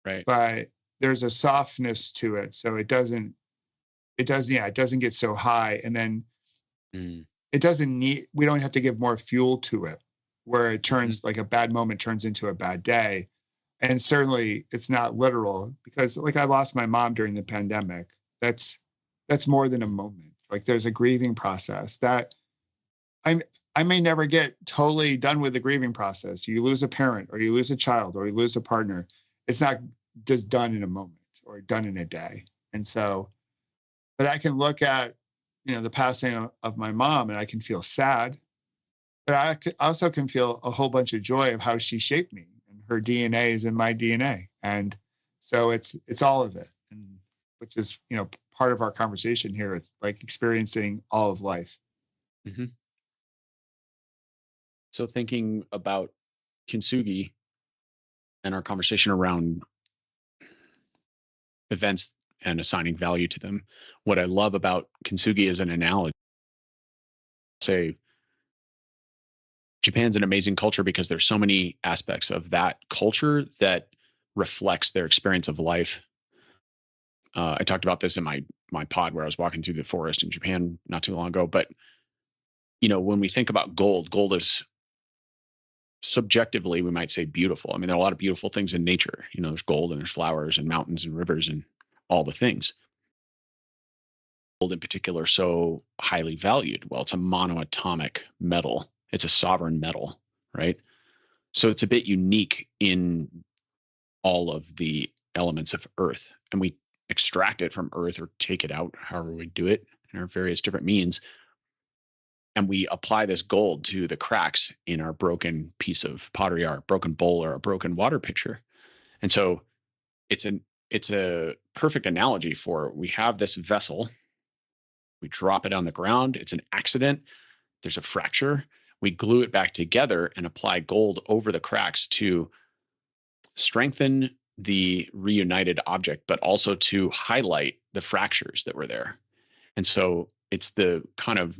Right. But there's a softness to it. So it doesn't get so high. And then it doesn't we don't have to give more fuel to it, where it turns like a bad moment turns into a bad day. And certainly it's not literal, because like I lost my mom during the pandemic. That's more than a moment. Like there's a grieving process that I may never get totally done with the grieving process. You lose a parent or you lose a child or you lose a partner. It's not just done in a moment or done in a day. And so, but I can look at, the passing of my mom and I can feel sad, but I also can feel a whole bunch of joy of how she shaped me, and her DNA is in my DNA. And so it's all of it. And which is, part of our conversation here. It's like experiencing all of life. Mm-hmm. So thinking about Kintsugi and our conversation around events and assigning value to them, what I love about Kintsugi is an analogy. Say, Japan's an amazing culture because there's so many aspects of that culture that reflects their experience of life. I talked about this in my pod where I was walking through the forest in Japan not too long ago. But, when we think about gold is subjectively, we might say beautiful. I mean, there are a lot of beautiful things in nature. There's gold and there's flowers and mountains and rivers and all the things. Gold in particular, so highly valued. Well, it's a monoatomic metal. It's a sovereign metal, right? So it's a bit unique in all of the elements of Earth. And we extract it from Earth or take it out, however we do it, in our various different means. And we apply this gold to the cracks in our broken piece of pottery, our broken bowl, or a broken water pitcher. And so it's a perfect analogy for, we have this vessel, we drop it on the ground, it's an accident, there's a fracture, we glue it back together and apply gold over the cracks to strengthen the reunited object, but also to highlight the fractures that were there. And so it's the kind of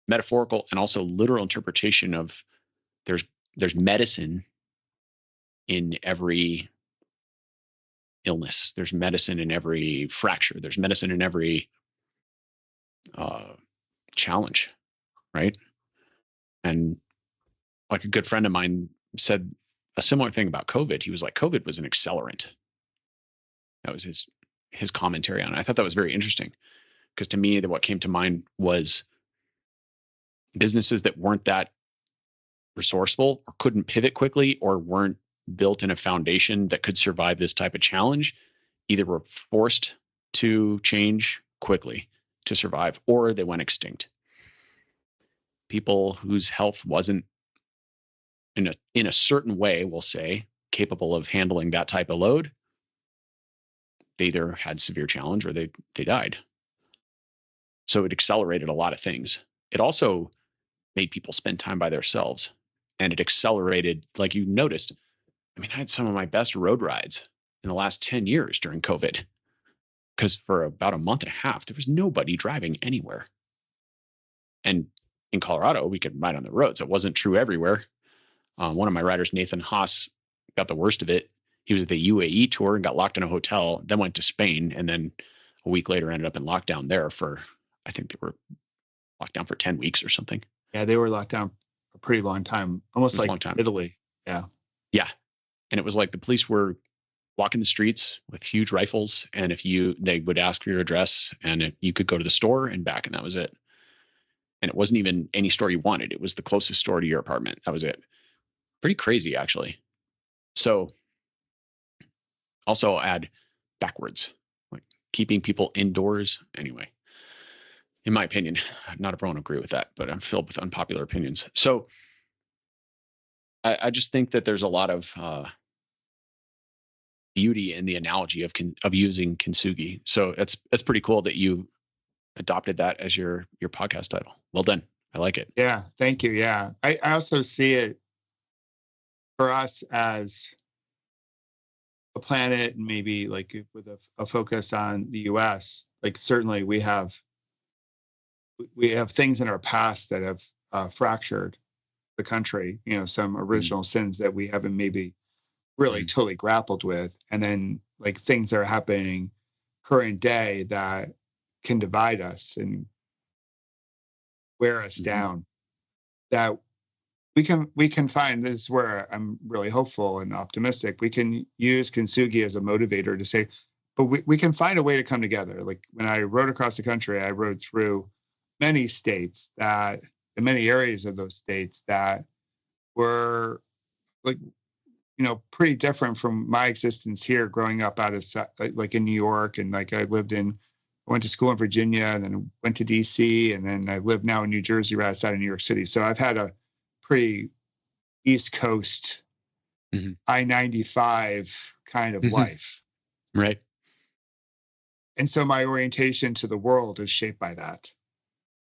metaphorical and also literal interpretation of there's medicine in every illness. There's medicine in every fracture. There's medicine in every challenge, right? And like a good friend of mine said a similar thing about COVID. He was like, COVID was an accelerant. That was his commentary on it. I thought that was very interesting because to me, what came to mind was businesses that weren't that resourceful or couldn't pivot quickly or weren't built in a foundation that could survive this type of challenge either were forced to change quickly to survive or they went extinct. People whose health wasn't in a certain way, we'll say, capable of handling that type of load, they either had severe challenge or they died. So it accelerated a lot of things. It also made people spend time by themselves, and it accelerated, like you noticed. I mean, I had some of my best road rides in the last 10 years during COVID because for about a month and a half, there was nobody driving anywhere. And in Colorado, we could ride on the roads. It wasn't true everywhere. One of my riders, Nathan Haas, got the worst of it. He was at the UAE tour and got locked in a hotel, then went to Spain, and then a week later ended up in lockdown there for, I think they were locked down for 10 weeks or something. Yeah, they were locked down a pretty long time, almost like Italy. Yeah. Yeah. And it was like the police were walking the streets with huge rifles, and they would ask for your address, and you could go to the store and back, and that was it. And it wasn't even any store you wanted. It was the closest store to your apartment. That was it. Pretty crazy, actually. So also add backwards, like keeping people indoors. Anyway, in my opinion, not everyone will agree with that, but I'm filled with unpopular opinions. So I just think that there's a lot of beauty in the analogy of using Kintsugi. So it's pretty cool that you adopted that as your podcast title. Well done. I like it. Yeah, thank you. Yeah, I also see it for us as a planet, and maybe like with a focus on the U.S. Like certainly we have things in our past that have fractured the country. You know, some original sins that we haven't maybe really totally grappled with, and then like things that are happening current day that can divide us and wear us down. That we can find, this is where I'm really hopeful and optimistic. We can use Kintsugi as a motivator to say, but we can find a way to come together. Like when I rode across the country, I rode through many states in many areas of those states that were like, you know, pretty different from my existence here growing up out of like in New York. And like I went to school in Virginia and then went to DC, and then I live now in New Jersey right outside of New York City. So I've had a pretty East Coast I-95 kind of life. Right. And so my orientation to the world is shaped by that.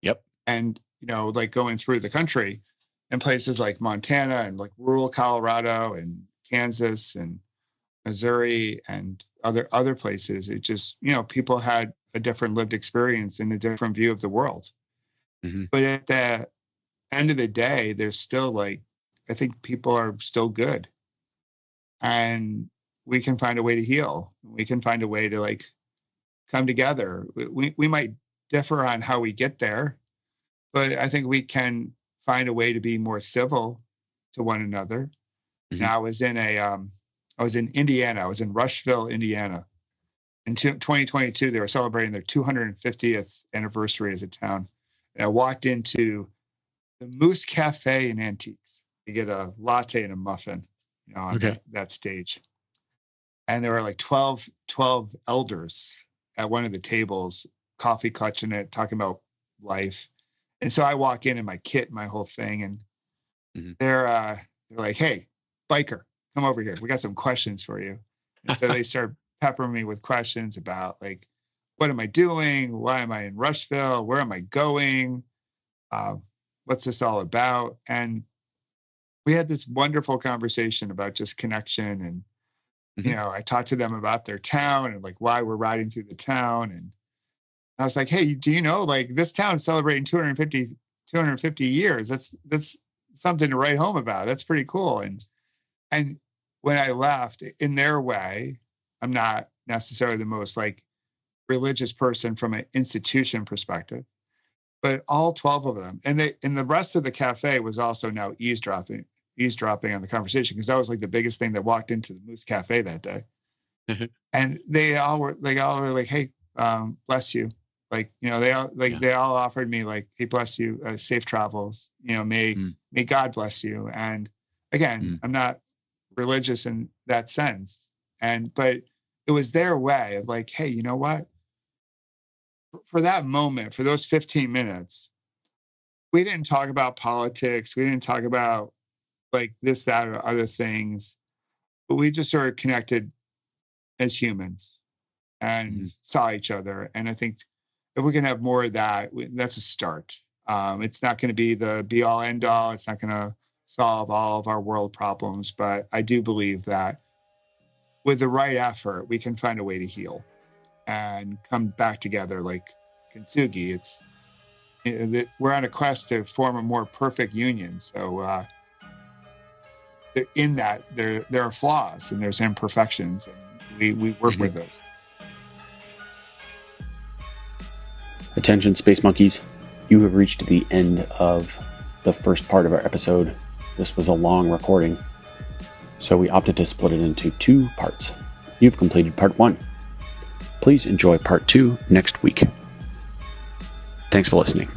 Yep. And, you know, like going through the country in places like Montana and like rural Colorado and Kansas and Missouri and other places, it just, you know, people had a different lived experience and a different view of the world. But at the end of the day, there's still like, I think people are still good, and we can find a way to heal. We can find a way to like come together. We might differ on how we get there, but I think we can find a way to be more civil to one another. Now I was in Indiana. I was in Rushville, Indiana. In 2022, they were celebrating their 250th anniversary as a town. And I walked into the Moose Cafe in Antiques. You get a latte and a muffin, you know, on that stage. And there were like 12 elders at one of the tables, coffee clutching it, talking about life. And so I walk in my kit, my whole thing, and they're like, "Hey, biker, come over here. We got some questions for you." And so they start peppering me with questions about like, what am I doing? Why am I in Rushville? Where am I going? What's this all about? And we had this wonderful conversation about just connection. And, you know, I talked to them about their town and like why we're riding through the town. And I was like, hey, do you know, like, this town's celebrating 250 years. That's something to write home about. That's pretty cool. And when I left, in their way, I'm not necessarily the most like religious person from an institution perspective, but all 12 of them, and the rest of the cafe was also now eavesdropping on the conversation, because that was like the biggest thing that walked into the Moose Cafe that day. And they all were like, hey, bless you. Like, they all offered me like, hey, bless you, safe travels, may God bless you. And again, I'm not religious in that sense. But it was their way of like, hey, you know what? For that moment, for those 15 minutes, we didn't talk about politics. We didn't talk about like this, that, or other things, but we just sort of connected as humans and saw each other. And I think if we can have more of that, that's a start. It's not going to be the be all end all. It's not going to solve all of our world problems, but I do believe that with the right effort, we can find a way to heal and come back together like Kintsugi. We're on a quest to form a more perfect union. So in that, there are flaws and there's imperfections, and we work with those. Attention, Space Monkeys. You have reached the end of the first part of our episode. This was a long recording, so we opted to split it into 2 parts. You've completed part 1. Please enjoy part 2 next week. Thanks for listening.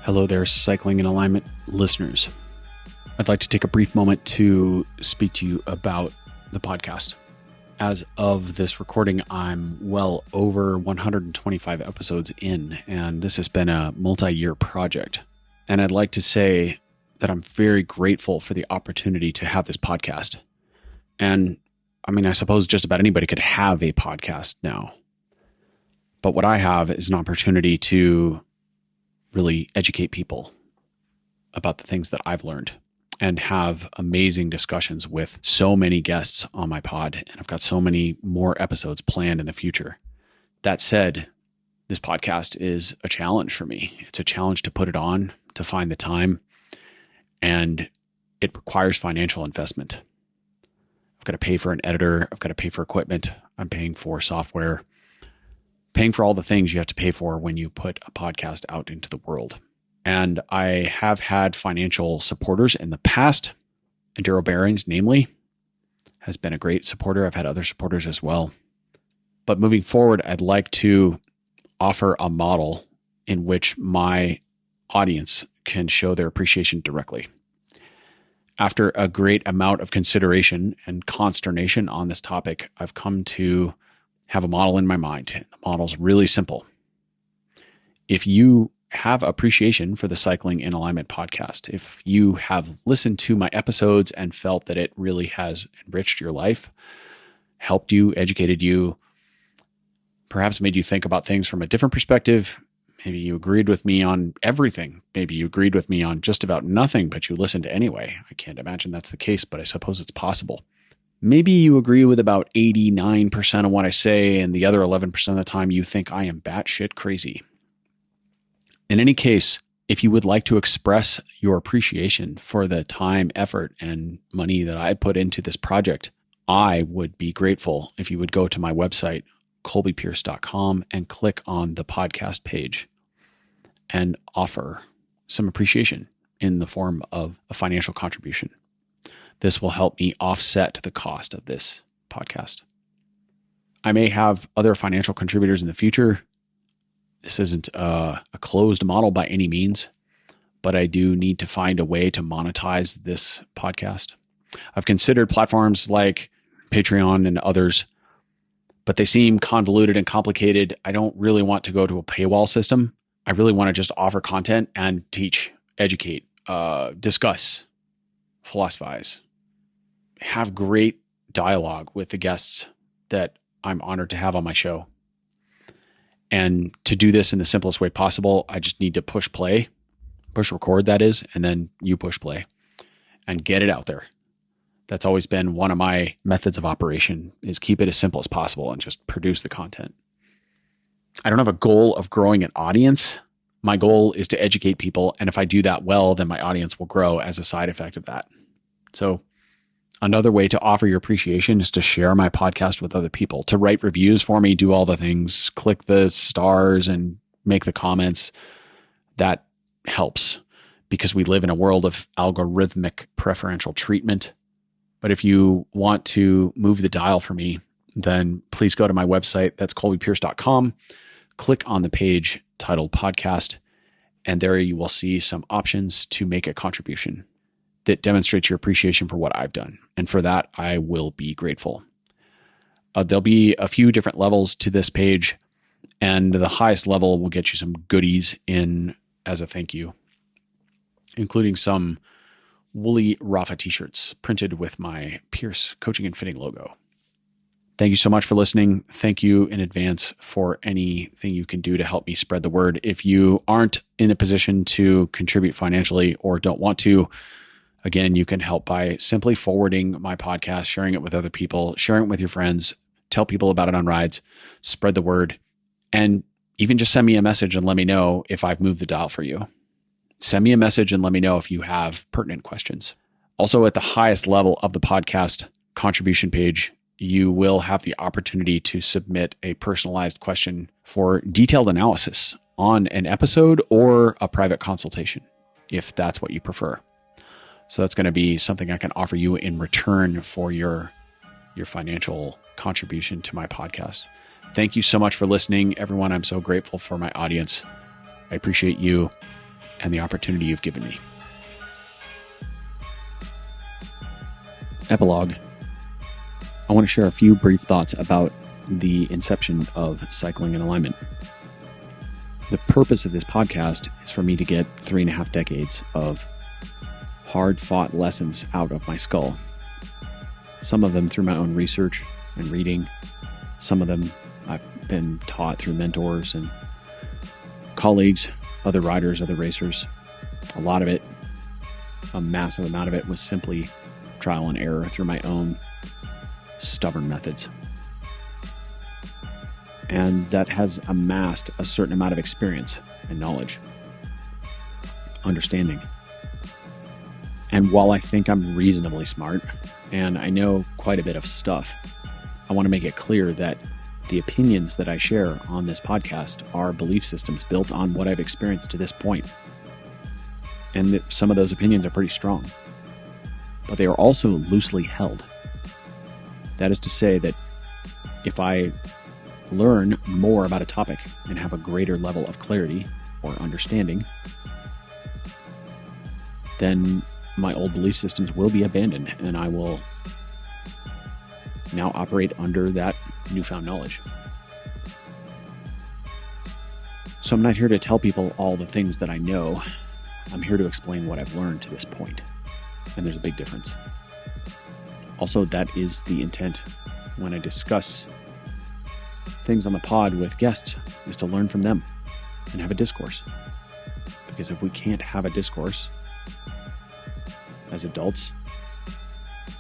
Hello there, Cycling in Alignment listeners. I'd like to take a brief moment to speak to you about the podcast. As of this recording, I'm well over 125 episodes in, and this has been a multi-year project. And I'd like to say that I'm very grateful for the opportunity to have this podcast. And I mean, I suppose just about anybody could have a podcast now. But what I have is an opportunity to really educate people about the things that I've learned and have amazing discussions with so many guests on my pod. And I've got so many more episodes planned in the future. That said, this podcast is a challenge for me. It's a challenge to put it on, to find the time, and it requires financial investment. I've got to pay for an editor. I've got to pay for equipment. I'm paying for software, paying for all the things you have to pay for when you put a podcast out into the world. And I have had financial supporters in the past. Enduro Bearings, namely, has been a great supporter. I've had other supporters as well. But moving forward, I'd like to offer a model in which my audience can show their appreciation directly. After a great amount of consideration and consternation on this topic, I've come to have a model in my mind. The model's really simple. If you have appreciation for the Cycling in Alignment podcast, if you have listened to my episodes and felt that it really has enriched your life, helped you, educated you, perhaps made you think about things from a different perspective, maybe you agreed with me on everything, maybe you agreed with me on just about nothing, but you listened anyway. I can't imagine that's the case, but I suppose it's possible. Maybe you agree with about 89% of what I say, and the other 11% of the time you think I am batshit crazy. In any case, if you would like to express your appreciation for the time, effort, and money that I put into this project, I would be grateful if you would go to my website, colbypierce.com, and click on the podcast page and offer some appreciation in the form of a financial contribution. This will help me offset the cost of this podcast. I may have other financial contributors in the future. This isn't a closed model by any means, but I do need to find a way to monetize this podcast. I've considered platforms like Patreon and others, but they seem convoluted and complicated. I don't really want to go to a paywall system. I really want to just offer content and teach, educate, discuss, philosophize, have great dialogue with the guests that I'm honored to have on my show. And to do this in the simplest way possible, I just need to push record, that is, and then you push play and get it out there. That's always been one of my methods of operation, is keep it as simple as possible and just produce the content. I don't have a goal of growing an audience. My goal is to educate people. And if I do that well, then my audience will grow as a side effect of that. So another way to offer your appreciation is to share my podcast with other people, to write reviews for me, do all the things, click the stars and make the comments. That helps because we live in a world of algorithmic preferential treatment. But if you want to move the dial for me, then please go to my website. That's colbypierce.com. Click on the page titled podcast, and there you will see some options to make a contribution that demonstrates your appreciation for what I've done. And for that, I will be grateful. There'll be a few different levels to this page, and the highest level will get you some goodies in as a thank you, including some woolly Rafa t-shirts printed with my Pierce Coaching and Fitting logo. Thank you so much for listening. Thank you in advance for anything you can do to help me spread the word. If you aren't in a position to contribute financially or don't want to, again, you can help by simply forwarding my podcast, sharing it with other people, sharing it with your friends, tell people about it on rides, spread the word, and even just send me a message and let me know if I've moved the dial for you. Send me a message and let me know if you have pertinent questions. Also, at the highest level of the podcast contribution page, you will have the opportunity to submit a personalized question for detailed analysis on an episode or a private consultation, if that's what you prefer. So that's going to be something I can offer you in return for your financial contribution to my podcast. Thank you so much for listening, everyone. I'm so grateful for my audience. I appreciate you and the opportunity you've given me. Epilogue. I want to share a few brief thoughts about the inception of Cycling in Alignment. The purpose of this podcast is for me to get 3.5 decades of hard-fought lessons out of my skull. Some of them through my own research and reading. Some of them I've been taught through mentors and colleagues, other riders, other racers. A lot of it, a massive amount of it, was simply trial and error through my own stubborn methods. And that has amassed a certain amount of experience and knowledge, understanding. And while I think I'm reasonably smart and I know quite a bit of stuff, I want to make it clear that the opinions that I share on this podcast are belief systems built on what I've experienced to this point. And that some of those opinions are pretty strong, but they are also loosely held. That is to say that if I learn more about a topic and have a greater level of clarity or understanding, then my old belief systems will be abandoned and I will now operate under that newfound knowledge. So I'm not here to tell people all the things that I know. I'm here to explain what I've learned to this point. And there's a big difference. Also, that is the intent when I discuss things on the pod with guests, is to learn from them and have a discourse. Because if we can't have a discourse as adults,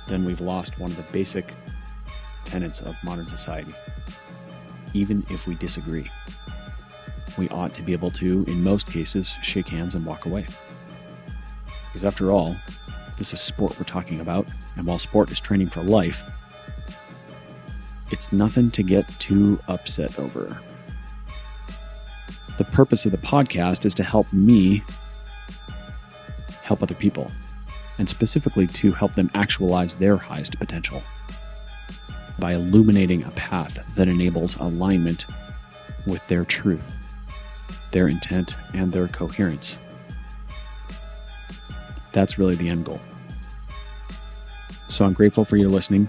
then we've lost one of the basic tenets of modern society. Even if we disagree, we ought to be able to, in most cases, shake hands and walk away. Because after all, this is sport we're talking about, and while sport is training for life, it's nothing to get too upset over. The purpose of the podcast is to help me help other people, and specifically to help them actualize their highest potential by illuminating a path that enables alignment with their truth, their intent, and their coherence. That's really the end goal. So I'm grateful for your listening.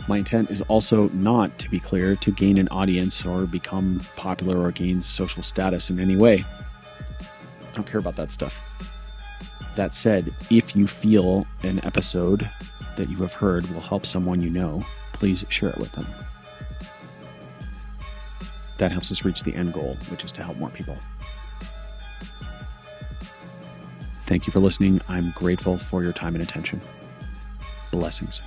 My intent is also not, to be clear, to gain an audience or become popular or gain social status in any way. I don't care about that stuff. That said, if you feel an episode that you have heard will help someone you know, please share it with them. That helps us reach the end goal, which is to help more people. Thank you for listening. I'm grateful for your time and attention. Blessings.